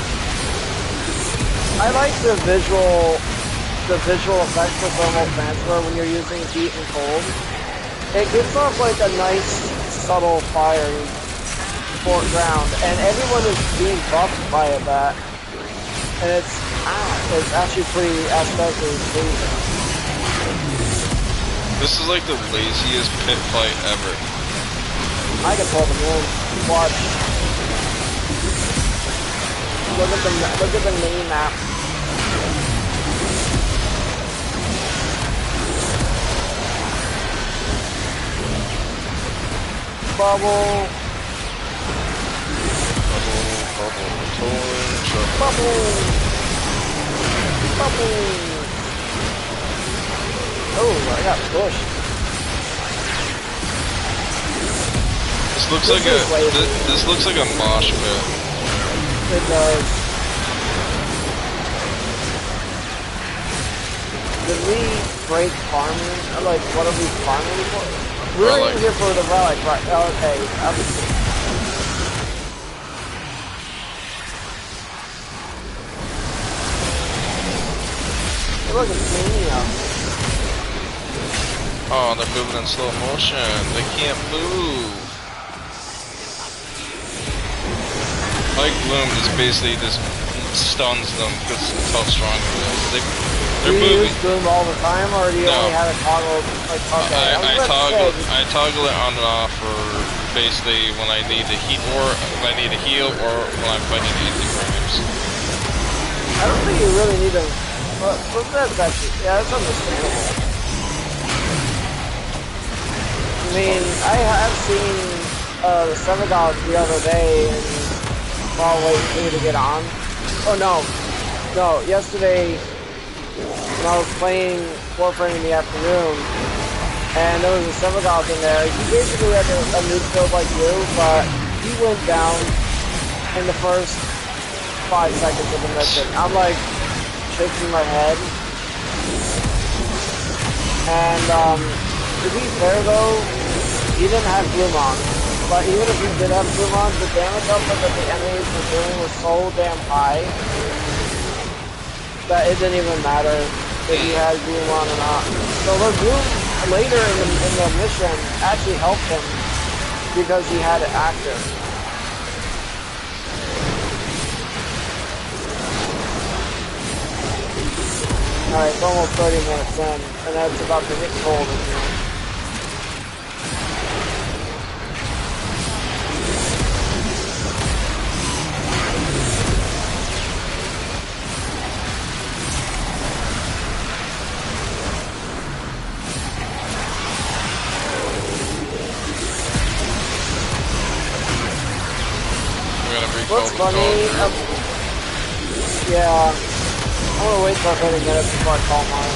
I like the visual effects of thermal transfer when you're using heat and cold. It gives off like a nice subtle fire foreground, and everyone is being buffed by that. And it's actually pretty aesthetically pleasing. This is like the laziest pit fight ever. I can pull them in. Watch. Look at the mini map. Bubble. Bubble. Oh, I got pushed. This looks like a mosh pit. It does. Did we break farming? Like, what are we farming for? We're in here for the relic, right? Oh, okay, obviously. Look at Mania. Oh, they're moving in slow motion. They can't move. Like Bloom just basically just stuns them because it's how strong it is. They're moving. Do you use Bloom all the time, or do you only have it toggled? Like, okay, I toggle it on and off for basically when I need to heal, or when when I'm fighting anti-frames. I don't think you really need to. Well, that's actually, yeah, that's understandable. I mean, I have seen the Senegal the other day, and while waiting for you to get on. Oh no, yesterday when I was playing Warframe in the afternoon, and there was a Senegal in there. He basically had a nuke build like you, but he went down in the first 5 seconds of the mission. I'm like shaking my head. And to be fair though, he didn't have Bloom on. But even if he did have Bloom on, the damage output that the enemies were doing was so damn high that it didn't even matter if he had Bloom on or not. So the Bloom later in the mission actually helped him because he had it active. Alright, it's almost 30 minutes in, and it's about to get cold in here. What's funny? Yeah. I'm gonna wait for 30 minutes before I call mine.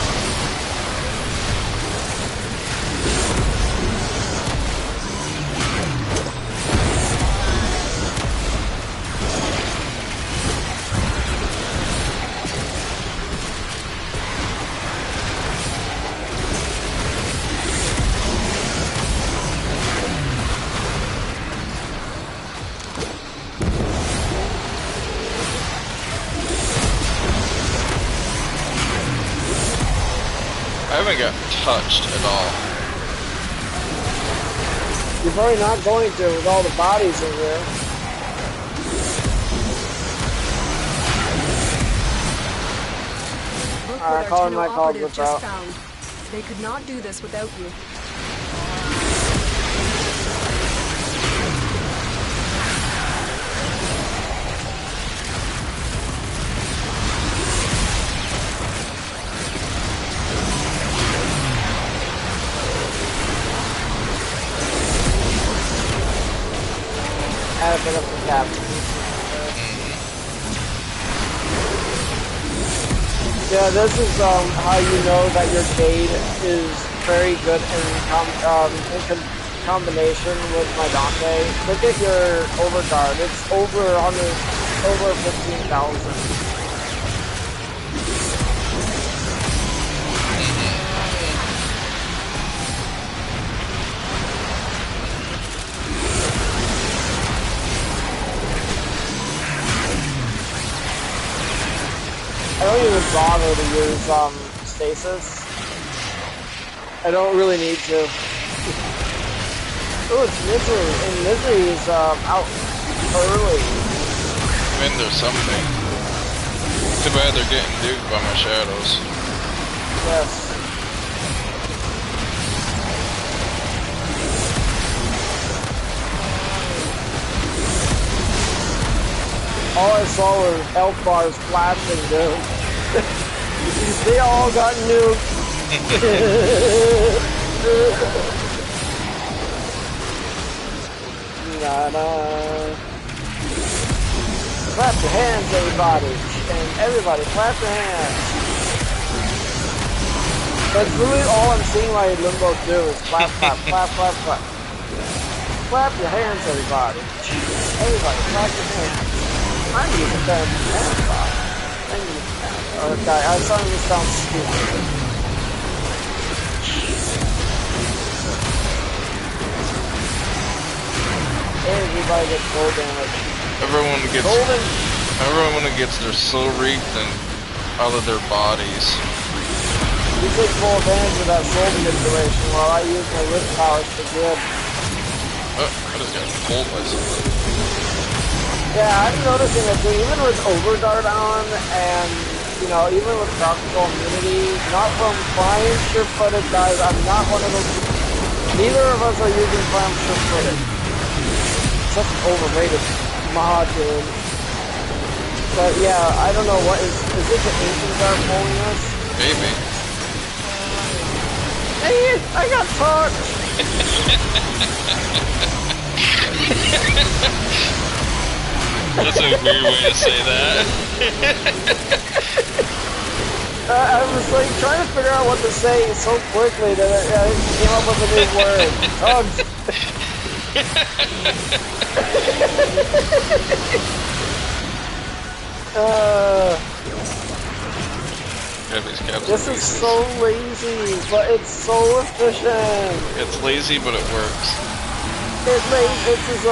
I haven't got touched at all. You're probably not going to with all the bodies in here. Look what our Tenno operative just out. found. They could not do this without you. I had to pick up the cap. Yeah, this is how you know that your Jade is very good in combination with my Dante. Look at your overguard. It's over 100, over 15,000. I don't even bother to use stasis. I don't really need to. Oh, it's Misery, and Misery is out early. I mean, there's something. Too bad they're getting duped by my shadows. Yes. All I saw were health bars flashing, dude. They all got nuked. Clap your hands, everybody. And everybody, clap your hands. That's really all I'm seeing my Limbo do is clap, clap, clap, clap, clap. Clap your hands, everybody. Everybody, clap your hands. I'm using that hand box. Okay, I started to sound stupid. Everybody gets full damage. Everyone gets their soul reaped and out of their bodies. You take full advantage of that soul manipulation while I use my lift powers for good. Oh, I just got pulled by something. Yeah, I'm noticing that too, even with Overguard on and, you know, even with tropical immunity, not from prime sure-footed guys, I'm not one of those people. Neither of us are using prime sure-footed. Such an overrated mod, dude. But yeah, I don't know what is it the ancients are pulling us? Maybe. Hey, I got touched! That's a weird way to say that. I was like trying to figure out what to say so quickly that I came up with a new word. Tugs. This is so lazy, but it's so efficient. It's lazy, but it works. This is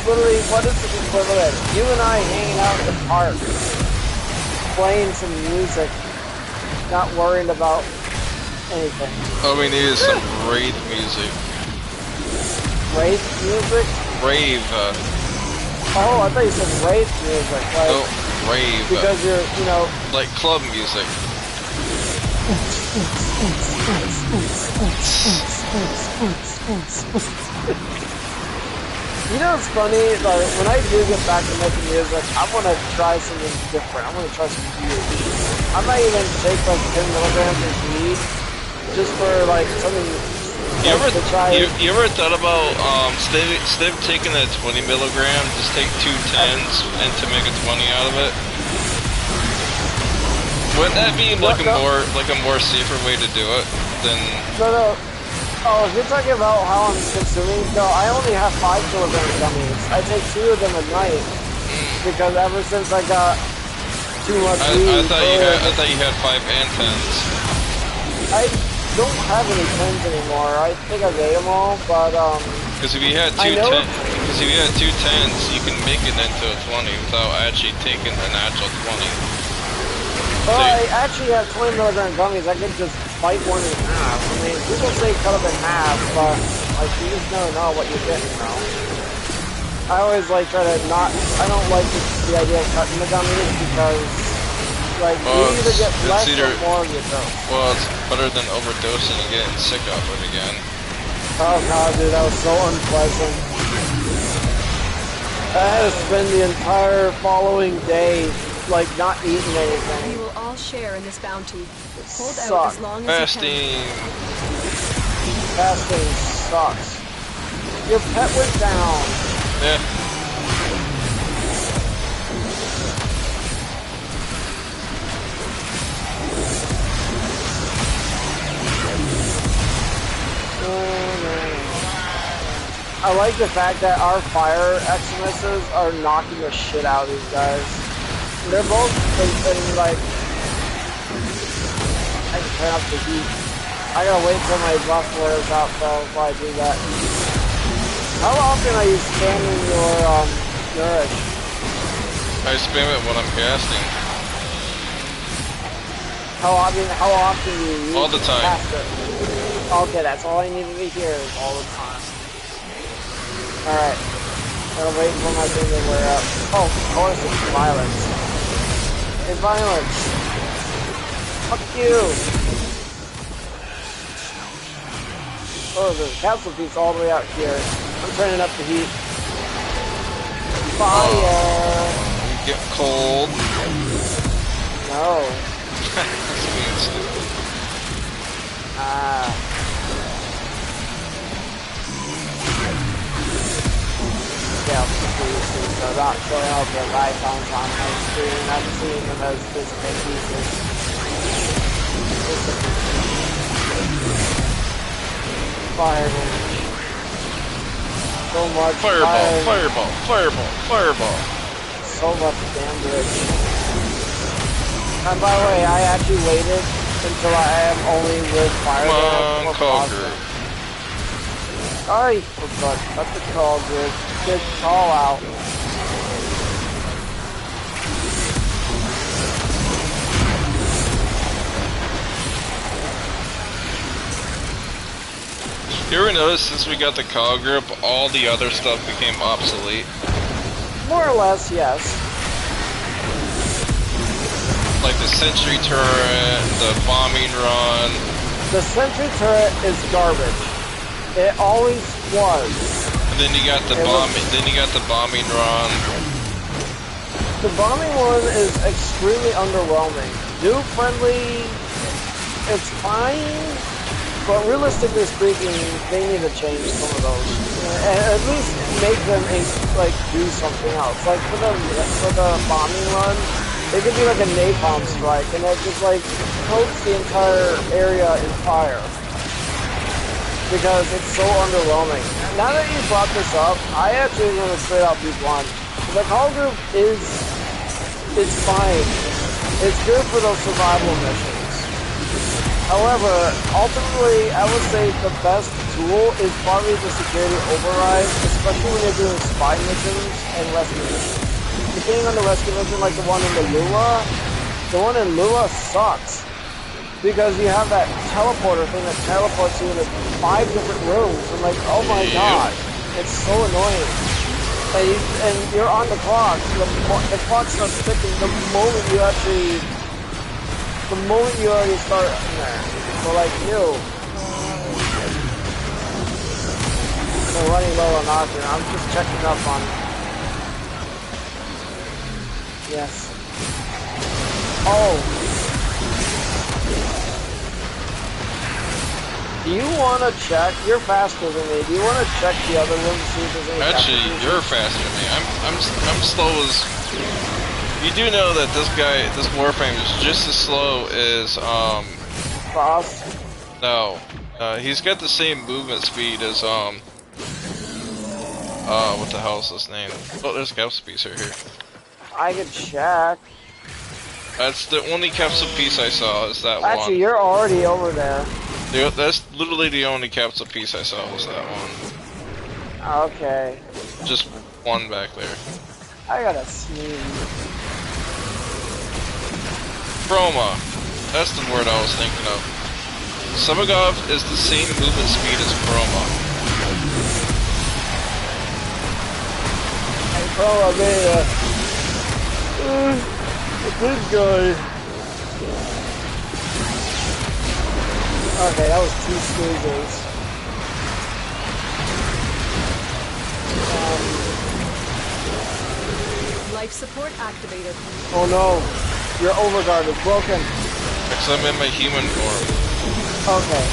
literally, what is the equivalent? You and I hanging out in the park, playing some music, not worrying about anything. All we need is some rave music. Rave music? Rave. Oh, I thought you said rave music. Like, no, rave. Because you're, you know... Like club music. You know what's funny? Like, when I do get back to making music, I want to try something different. I want to try something new. I might even take like 10 milligrams of weed just for like something. You ever thought about instead of taking that 20 milligram, just take 2 10s and to make a 20 out of it? Wouldn't that be like a more safer way to do it than? No. Oh, if you're talking about how I'm consuming, no, I only have 5 kilogram gummies. I take 2 of them at night because ever since I got too much weed. I thought you had 5 and 10s. I don't have any 10s anymore. I think I've ate them all, but Because if you had 2 10s, you can make it into a 20 without actually taking an actual 20. Well, I actually have 20 milligram gummies. I could just bite one in half. I mean, people say cut them in half, but like you just never know what you're getting, you know. I always like try to not. I don't like the idea of cutting the gummies because like you either get less or more of yourself. Well, it's better than overdosing and getting sick of it again. Oh god, dude, that was so unpleasant. I had to spend the entire following day like not eating anything. We will all share in this bounty. Hold out as long as you can. Fasting sucks. Your pet went down. Yeah. I like the fact that our fire Xmas are knocking the shit out of these guys. They're both in like... I can turn up the heat. I gotta wait till my buff wears out though before I do that. How often are you spamming your nourish? I spam it when I'm casting. How often do you use all the time. Okay, that's all I needed to hear is all the time. Alright. Gotta wait for my thing to wear up. Oh, of course it's violence. It's violence. Fuck you! Oh, there's a capsule piece all the way out here. I'm turning up the heat. Fire! Oh, get cold. No. That's being stupid. Yeah, so not showing up the icons on my screen. I'm seeing them as physical pieces. Fire damage. So much fireball, fire. fireball. So much damage. And by the way, I actually waited until I am only with fire damage. Come on, call group. Sorry, but that's the call group. Good call out. You ever notice since we got the call group, all the other stuff became obsolete? More or less, yes. Like the sentry turret, the bombing run. The sentry turret is garbage. It always was. And then you got the bombing run. The bombing one is extremely underwhelming. Noob friendly, it's fine, but realistically speaking, they need to change some of those. And at least make them like do something else. Like for the bombing run, it could be like a napalm strike, and it just like coats the entire area in fire. Because it's so underwhelming. Now that you brought this up, I actually want to straight out be blunt. The call group is fine. It's good for those survival missions. However, ultimately, I would say the best tool is probably the security override, especially when you're doing spy missions and rescue missions. Depending on the rescue mission, like the one in Lua sucks. Because you have that teleporter thing that teleports you into 5 different rooms. I'm like, oh my god, it's so annoying. And you're on the clock. The clock starts ticking the moment you already start in there. So like, ew. They're running low on oxygen. I'm just checking up on. Yes. Oh. Do you want to check? You're faster than me. Do you want to check the other room to see if there's any? Actually, you're faster than me. I'm slow as. You do know that this Warframe is just as slow as Frost? No, he's got the same movement speed as what the hell is his name? Oh, there's a capsule piece right here. I could check. That's the only capsule piece I saw. Is that one? Actually, you're already over there. Dude, that's literally the only capsule piece I saw was that one. Okay. Just one back there. I gotta sneeze. Chroma. That's the word I was thinking of. Subagov is the same movement speed as Chroma. And Chroma made a good guy. Okay, that was 2 sneezes. Life support activated. Oh no, your overguard is broken. Because I'm in my human form. Okay.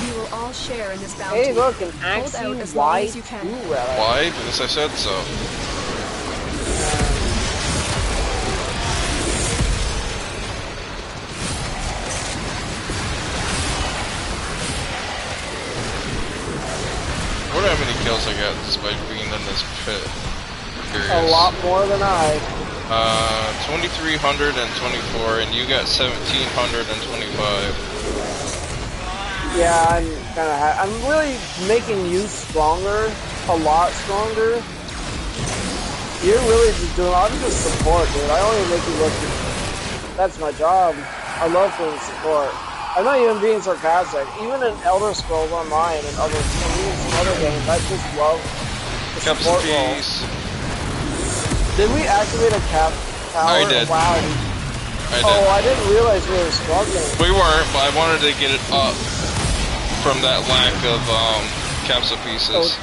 We will all share in this bounty. Hey, look, an Hold out as long as you can. Axie relic. Why? Because I said so. lot more than I. 2,324, and you got 1,725. Yeah, I'm kind of. I'm really making you stronger, a lot stronger. You're really just doing. I'm just support, dude. I only make you look. That's my job. I love doing support. I'm not even being sarcastic. Even in Elder Scrolls Online and other, even some other games, I just love the support role. Did we activate a cap tower? I did. Wow. I did. Oh, I didn't realize we were struggling. We weren't, but I wanted to get it up from that lack of capsule pieces.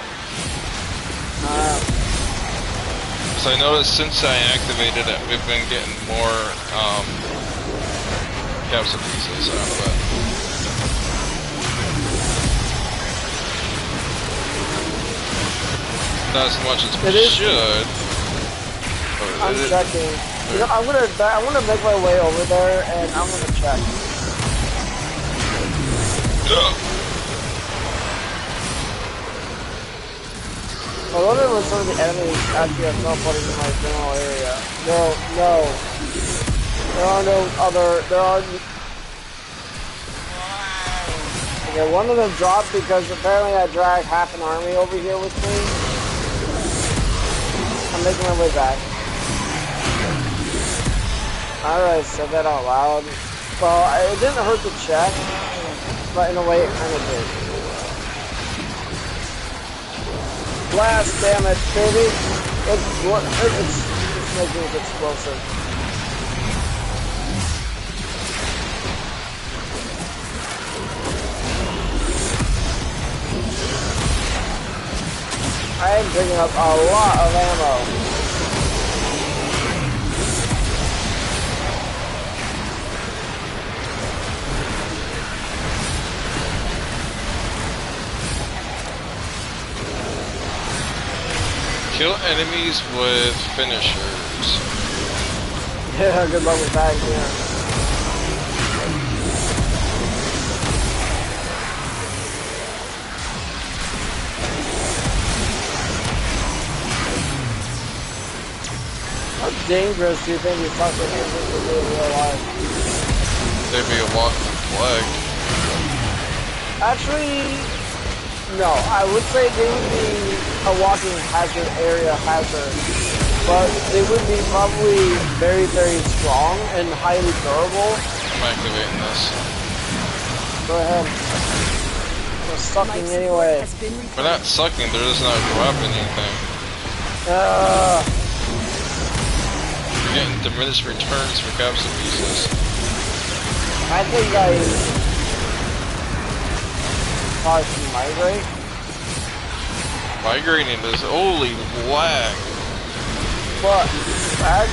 So I noticed since I activated it, we've been getting more capsule pieces out of it. Not as much as we should. I'm checking. You know, I'm gonna make my way over there and I'm gonna check. I wonder when some of the enemies actually have teleported in my general area. No. There are no other. Okay, one of them dropped because apparently I dragged half an army over here with me. I'm making my way back. Alright, said that out loud. Well, it didn't hurt to check, but in a way it kind of did. Blast damage, baby! It's making it explosive. I am picking up a lot of ammo. Kill enemies with finishers. Yeah, good luck with that, yeah. How dangerous do you think these fucking enemies will be in real life? They'd be a walking plague. Actually, no. I would say they would be a walking area hazard, but they would be probably very, very strong and highly durable. I'm activating this. Go ahead. We're sucking anyway. We're not sucking, they're just not dropping anything. You're getting diminished returns for capsule pieces. I think I probably should migrate. Migrating is holy lag. What? Lag?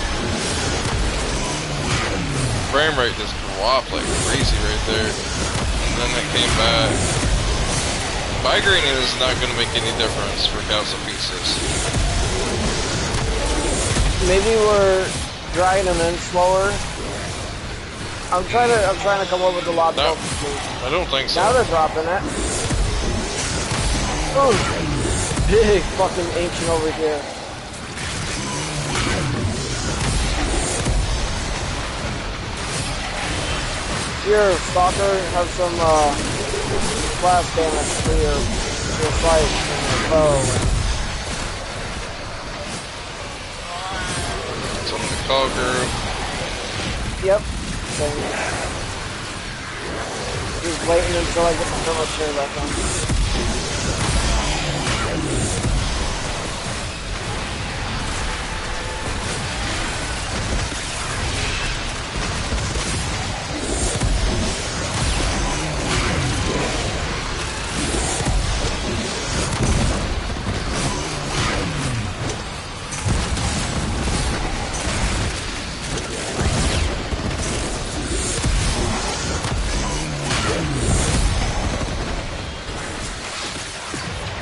Frame rate just dropped like crazy right there. And then it came back. Migrating is not going to make any difference for capsule pieces. Maybe we're dragging them in slower. I'm trying to come up with a lot of I don't think so. Now they're dropping it. Ooh, big fucking ancient over here. Here, Stalker, have some blast damage for your fight and your bow. It's on the call group. Yep. Same. Just waiting until I get the thermal share back on.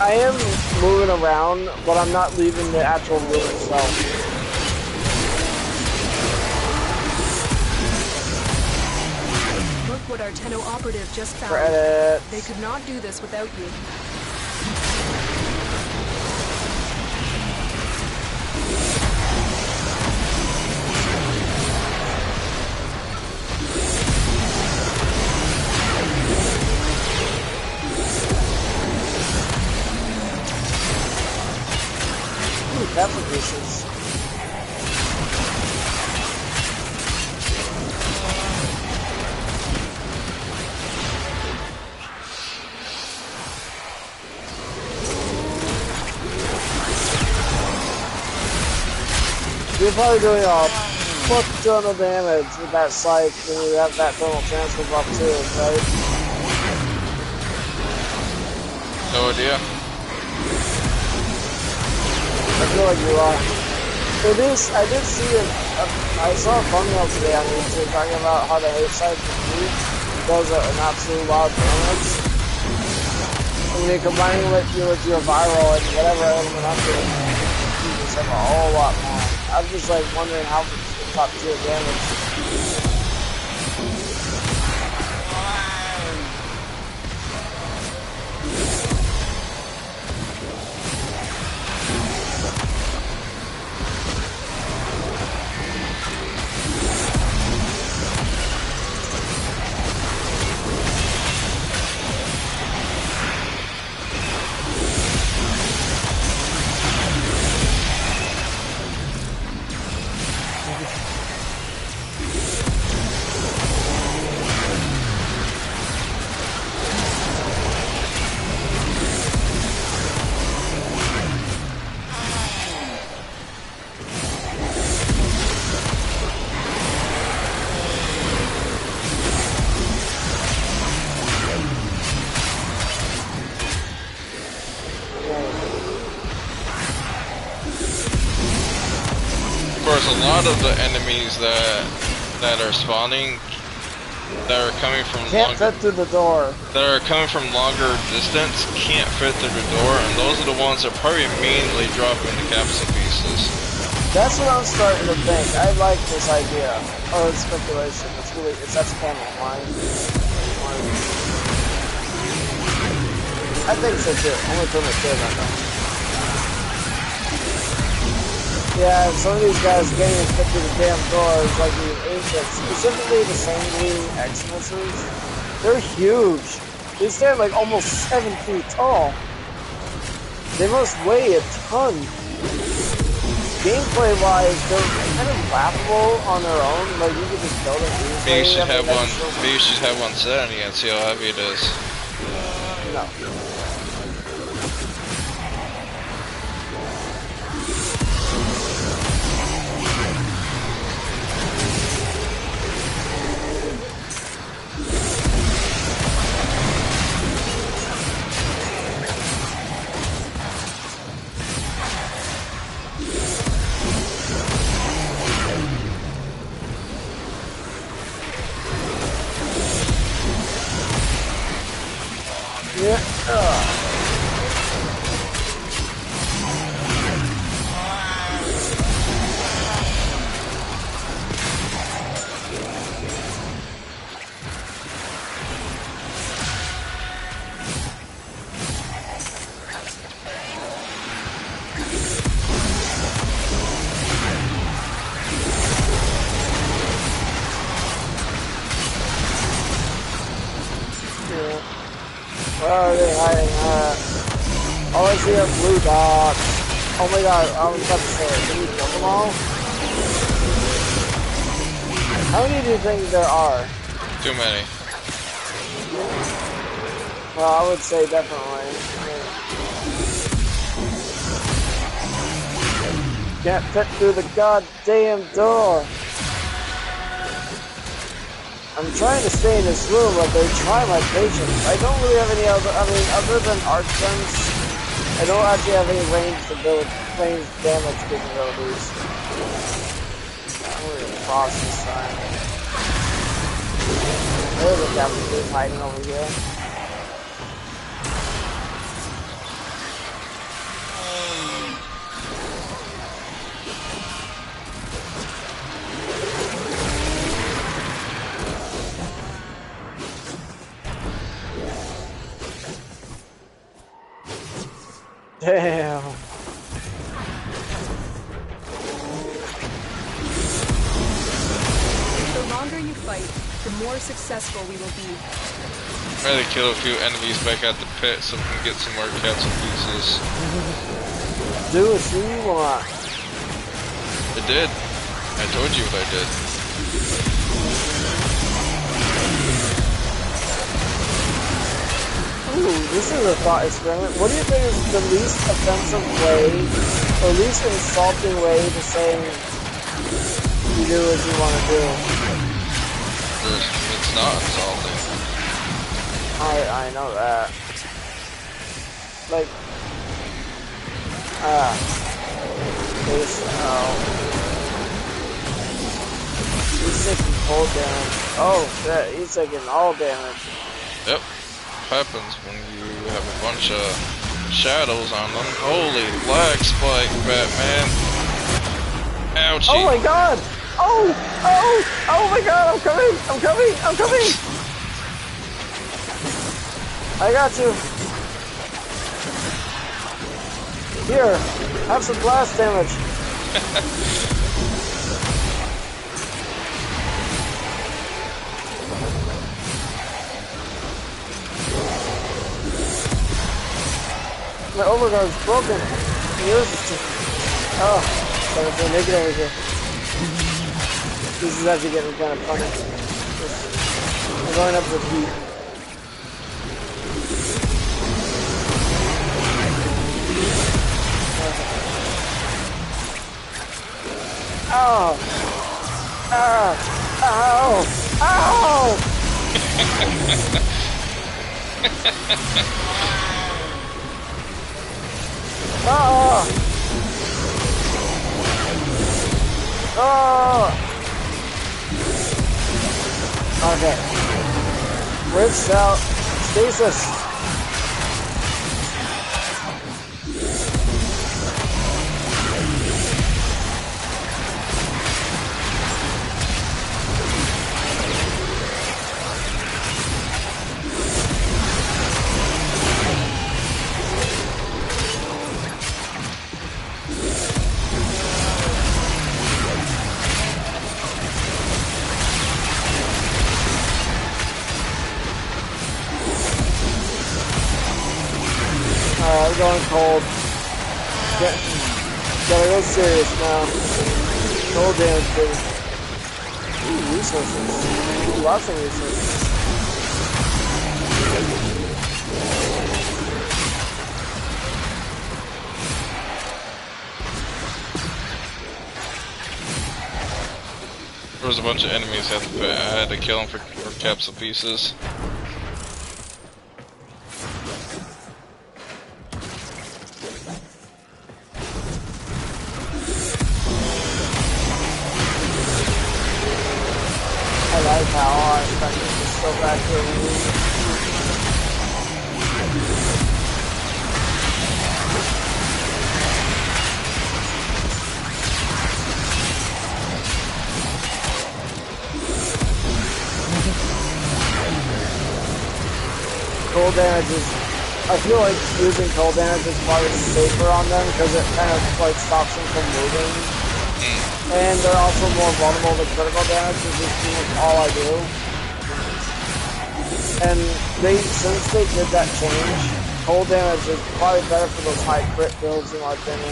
I am moving around, but I'm not leaving the actual room itself. Look what our Tenno operative just found. Credits. They could not do this without you. you're probably doing a fuck ton of damage with that scythe when you have that thermal transfer buff too, right? No idea. I feel like you are. It is, I did see I saw a thumbnail today on YouTube talking about how the hate scythe does an absolute lot of damage. And when you combine it with your viral and whatever element up to it, you just have a whole lot more. I'm just like wondering how much top tier damage. A lot of the enemies that are spawning that are coming from can't fit through the door. That are coming from longer distance can't fit through the door, and those are the ones that probably mainly drop into capsule pieces. That's what I'm starting to think. I like this idea. Or it's speculation. That's kind of mine. I think so too. I'm gonna put my kid on that. Yeah, some of these guys can't even fit through the damn doors like the ancients, specifically the Sanguine Xmas. They're huge. They stand like almost 7 feet tall. They must weigh a ton. Gameplay-wise, they're kind of laughable on their own. Like you could just build it. Maybe you should have one. Maybe you should have one set on you and see how heavy it is. No. Yeah. Where are they hiding at? Oh, I see a blue dot. Oh my god, I was about to say it. Did we kill them all? How many do you think there are? Too many. Well, I would say definitely. Can't fit through the goddamn door. I'm trying to stay in this room, but they try my patience. I don't really have any other, other than arc guns, I don't actually have any ranged damage capabilities. I'm going to cross this time. There's a captain hiding over here. Damn. The longer you fight, the more successful we will be. Try to kill a few enemies back at the pit so we can get some more capsule pieces. Do what you want. I did. I told you what I did. Ooh, this is a thought experiment. What do you think is the least offensive way, or least insulting way to say do what you want to do. It's not insulting. I know that. Like, he's taking cold damage. Oh shit, he's taking all damage. Yep. Happens when you have a bunch of shadows on them. Holy lag spike, Batman. Ouchie. Oh my god! Oh my god, I'm coming! I got you. Here, have some blast damage. My overguard's broken. Yours is just... Oh, I'm gonna make it over here. This is actually getting kind of funny. I'm going up with heat. Ow! Ow! Ow! Ow! Oh! Oh! Okay. Rinse out. Stasis. Alright, we're going cold. Gotta go serious now. Cold damage, baby. Ooh, resources. Ooh, lots of resources. There was a bunch of enemies I had to kill them for capsule pieces. I like how our spectrum is so back to the cold damage is, I feel like using cold damage is probably safer on them because it kind of like stops them from moving. And they're also more vulnerable to critical damage, which is pretty much all I do. And since they did that change, cold damage is probably better for those high crit builds in my opinion.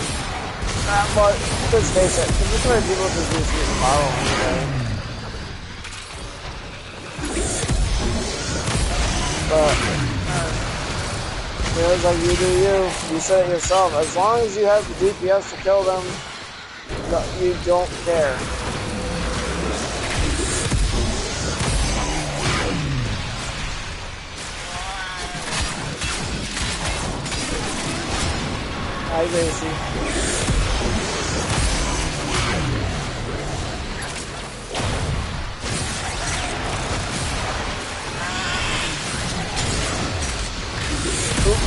But let's face it, there's too many people just use the spiral anyway. But it's like you do you. You said it yourself. As long as you have the DPS to kill them, you don't care. Hi, Gracie. Oop.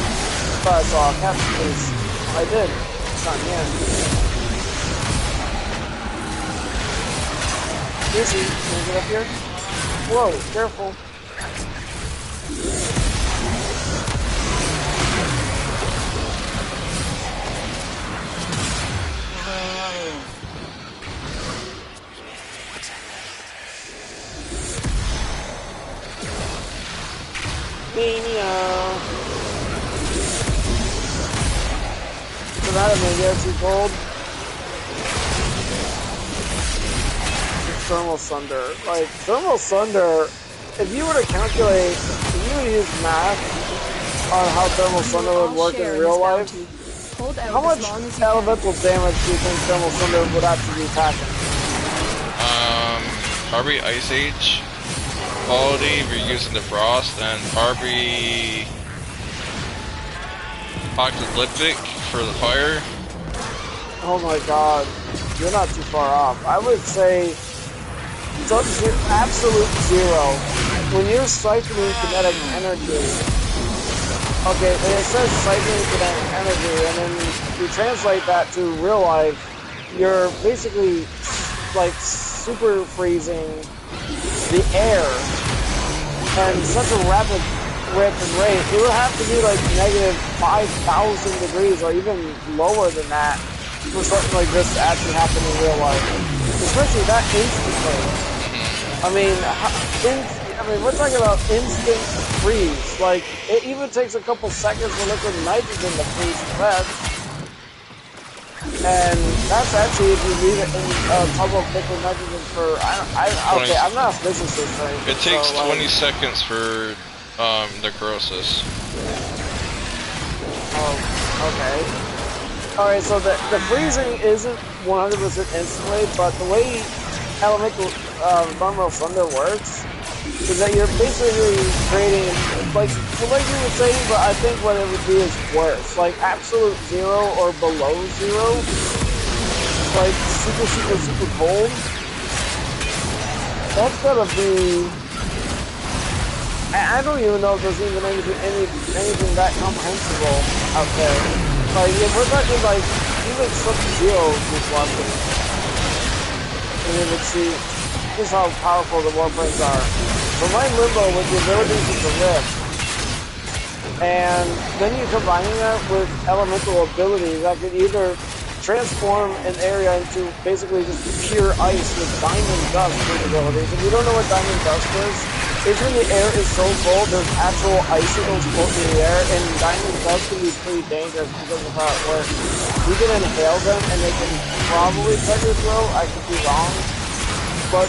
Thought I saw a captain piece. I did. It's not here. Gracie, can you get up here? Whoa, careful. Mania. So that may get too cold. Thermal Sunder. Like, Thermal Sunder, if you were to calculate, if you were to use math on how Thermal Sunder would work in real life, how much elemental damage do you think Thermal Sunder would actually be packing? Barbie Ice Age quality, we're using the frost, and Barbie Apocalyptic for the fire. Oh my god, you're not too far off. I would say Sub-Zero, absolute zero. When you're cycling kinetic energy, okay, and it says cycling kinetic energy, and then you translate that to real life, you're basically like super freezing the air and such a rapid rate. It would have to be like negative 5,000 degrees or even lower than that for something like this to actually happen in real life, especially that instantly. I mean, we're talking about instant freeze. Like, it even takes a couple seconds for liquid nitrogen to freeze fast. And that's actually if you leave it in a tub of liquid nitrogen for, okay, I'm not a physicist or anything. It takes 20 seconds for the Grossus. Oh, okay. Alright, so the freezing isn't 100% instantly, but the way elemental Bumble Thunder works is that you're basically creating, like you were saying, but I think what it would be is worse. Like absolute zero or below zero. Like super cold. That's gotta be, I don't even know if there's even anything that comprehensible out there. Like if we're talking like even Sub-Zero is watching. And you would see just how powerful the Warframes are. So my Limbo with the abilities of the Rift, and then you combining that with elemental abilities that could either transform an area into basically just pure ice with diamond dust capabilities. If you don't know what diamond dust is when the air is so cold there's actual icicles floating in the air, and diamond dust can be pretty dangerous because of how it works. You can inhale them and they can probably cut your throat, I could be wrong, but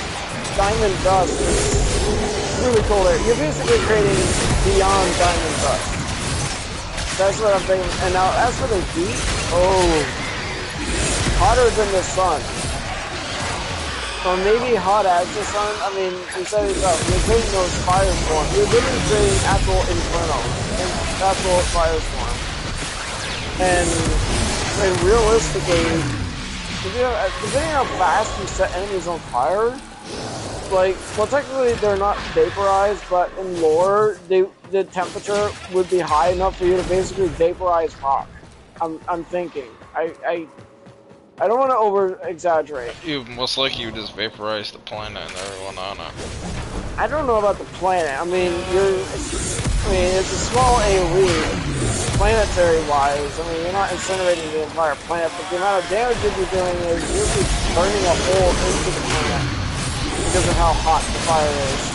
diamond dust is really cool there. You're basically creating beyond diamond dust. That's what I'm thinking. And now as for the heat, hotter than the sun. Or maybe hot as the sun. I mean, you said it up. You're creating those firestorms. You're literally creating actual inferno. Actual firestorm. And realistically, depending on how fast you set enemies on fire, like, well, technically they're not vaporized, but in lore, the temperature would be high enough for you to basically vaporize rock. I'm thinking. I don't want to over-exaggerate. You most likely would just vaporize the planet and everyone on it. I don't know about the planet. I mean, it's a small AoE, planetary-wise. I mean, you're not incinerating the entire planet, but the amount of damage you'd be doing is you'd be burning a hole into the planet because of how hot the fire is.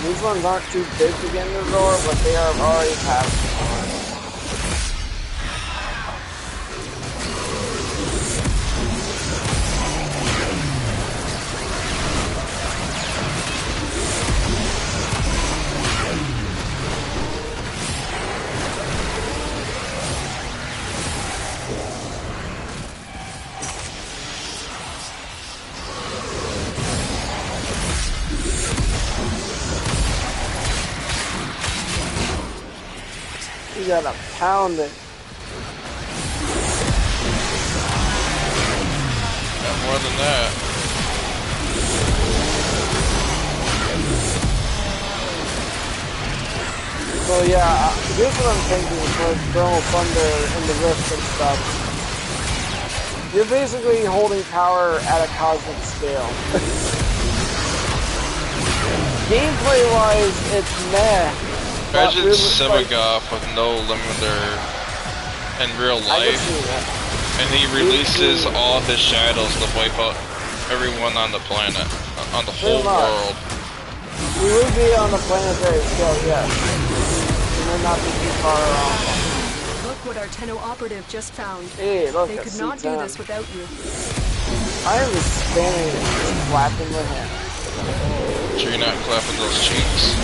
These ones aren't too big to get in the door, but they are already past the door. You gotta pound it. Got more than that. So yeah, here's what I'm thinking for Thermal Thunder and the Rift and stuff. You're basically holding power at a cosmic scale. Gameplay-wise, it's meh. Imagine Semigoth with no limiter in real life, and he releases all his shadows to wipe out everyone on the planet, on the whole world. We would be on the planetary scale, yes. We would not be too far off. what our Tenno operative just found. Hey, look, they could not do this without you. I am just standing there, just clapping my hands. Sure you're not clapping those cheeks?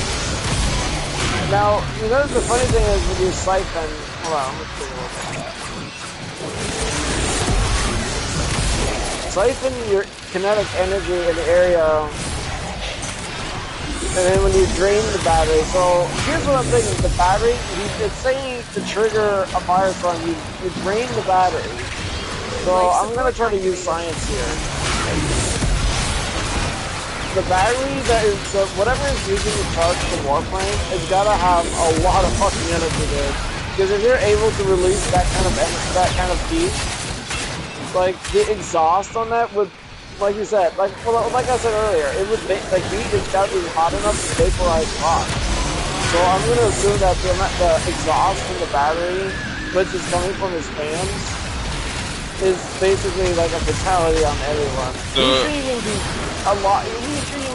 Now, you know the funny thing is with your siphon... Hold on, let's take a look. Siphon your kinetic energy in the area, and then when you drain the battery, so here's what I'm thinking, the battery, it's saying to trigger a firestorm, you drain the battery. So I'm going to try to use science here. The battery that is, whatever is using to charge the Warframe, it's got to have a lot of fucking energy there. Because if you're able to release that kind of heat, like the exhaust on that would, like you said, like I said earlier, it would make the heat is got to be hot enough to vaporize rock. So I'm going to assume that the exhaust from the battery, which is coming from his fans, is basically like a fatality on everyone. He shouldn't even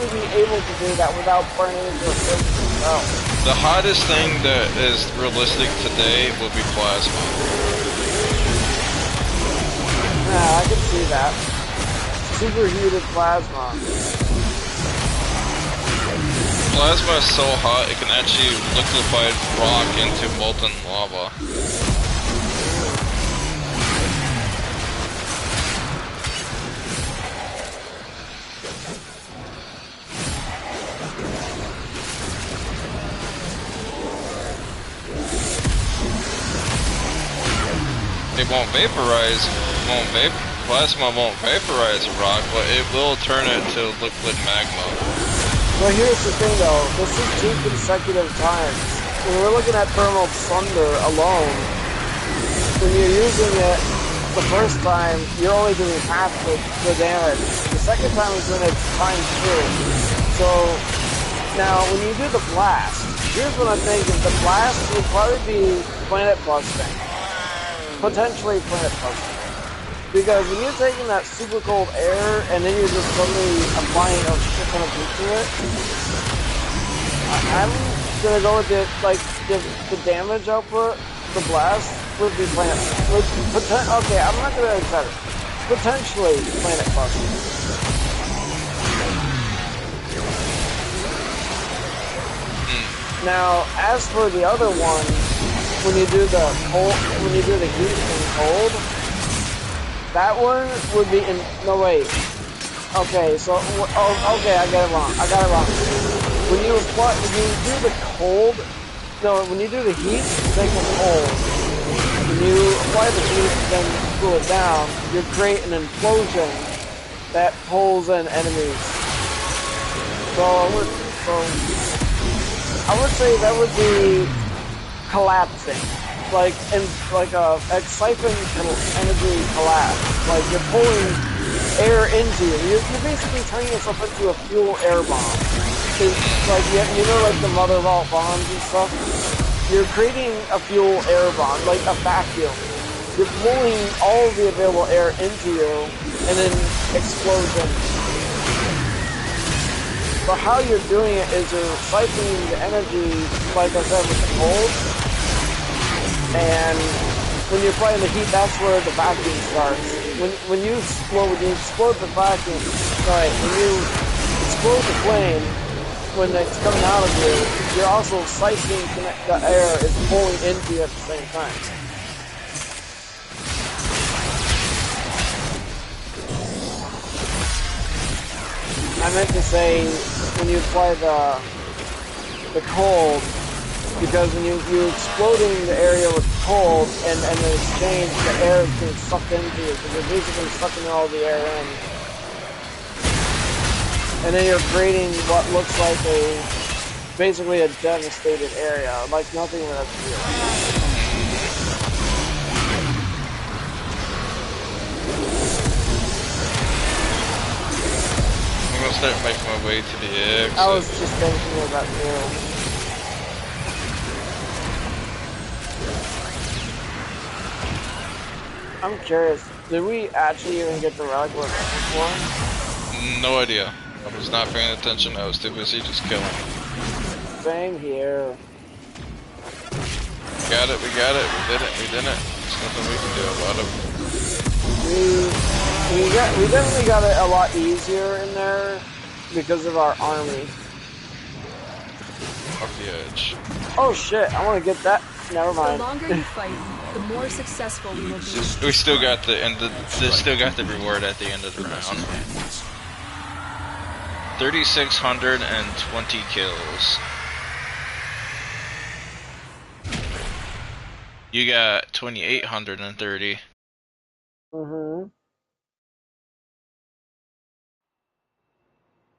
be able to do that without burning into a fence himself. The hottest thing that is realistic today would be plasma. Yeah, I can see that. Superheated plasma. Plasma is so hot it can actually liquefy rock into molten lava. It won't vaporize, plasma won't vaporize a rock, but it will turn it to liquid magma. Well, here's the thing though, this is 2 consecutive times. When we're looking at thermal thunder alone, when you're using it the first time, you're only doing half the damage. The second time is when it's times 2. So, now when you do the blast, here's what I'm thinking, the blast would probably be planet busting. Potentially planet busting. Because when you're taking that super cold air and then you're just suddenly applying a shit ton of heat to it, I'm gonna go with the damage output, the blast would be planet. Okay, I'm not gonna accept it. Potentially planet busting. Now, as for the other one, when you do the heat and cold, that one would be in, no wait. Okay, so, okay, I got it wrong. When you do the cold, no, when you do the heat, take the cold. When you apply the heat and then cool it down, you create an implosion that pulls in enemies. So I would say that would be collapsing. Like a siphon energy collapse. Like you're pulling air into you. You're basically turning yourself into a fuel air bomb. It's like you know like the mother of all bombs and stuff. You're creating a fuel air bomb, like a vacuum. You're pulling all of the available air into you, and then explosion. But how you're doing it is you're siphoning the energy, like I said, with the cold. And when you're applying the heat, that's where the vacuum starts. When you explode the vacuum, when you explode the flame, when it's coming out of you, you're also siphoning the air is pulling into you at the same time. I meant to say when you apply the cold. Because when you're exploding the area with cold, and in exchange, the air is being sucked into you, because you're basically sucking all the air in. And then you're creating what looks like basically a devastated area, like nothing that's real. I'm gonna start making my way to the exit. I was just thinking of that too. I'm curious, did we actually even get the relic we're looking for? No idea. I was not paying attention, I was too busy just killing. Same here. got it, we got it, we did it, we did it. There's nothing we can do about it. We definitely got it a lot easier in there because of our army. Off the edge. Oh shit, I want to get that. Never mind. The longer you fight, the more successful we will be. We still got the still got the reward at the end of the round. 3,620 kills. You got 2,830.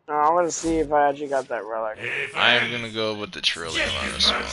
I want to see if I actually got that relic. I am gonna go with the trillium on this one.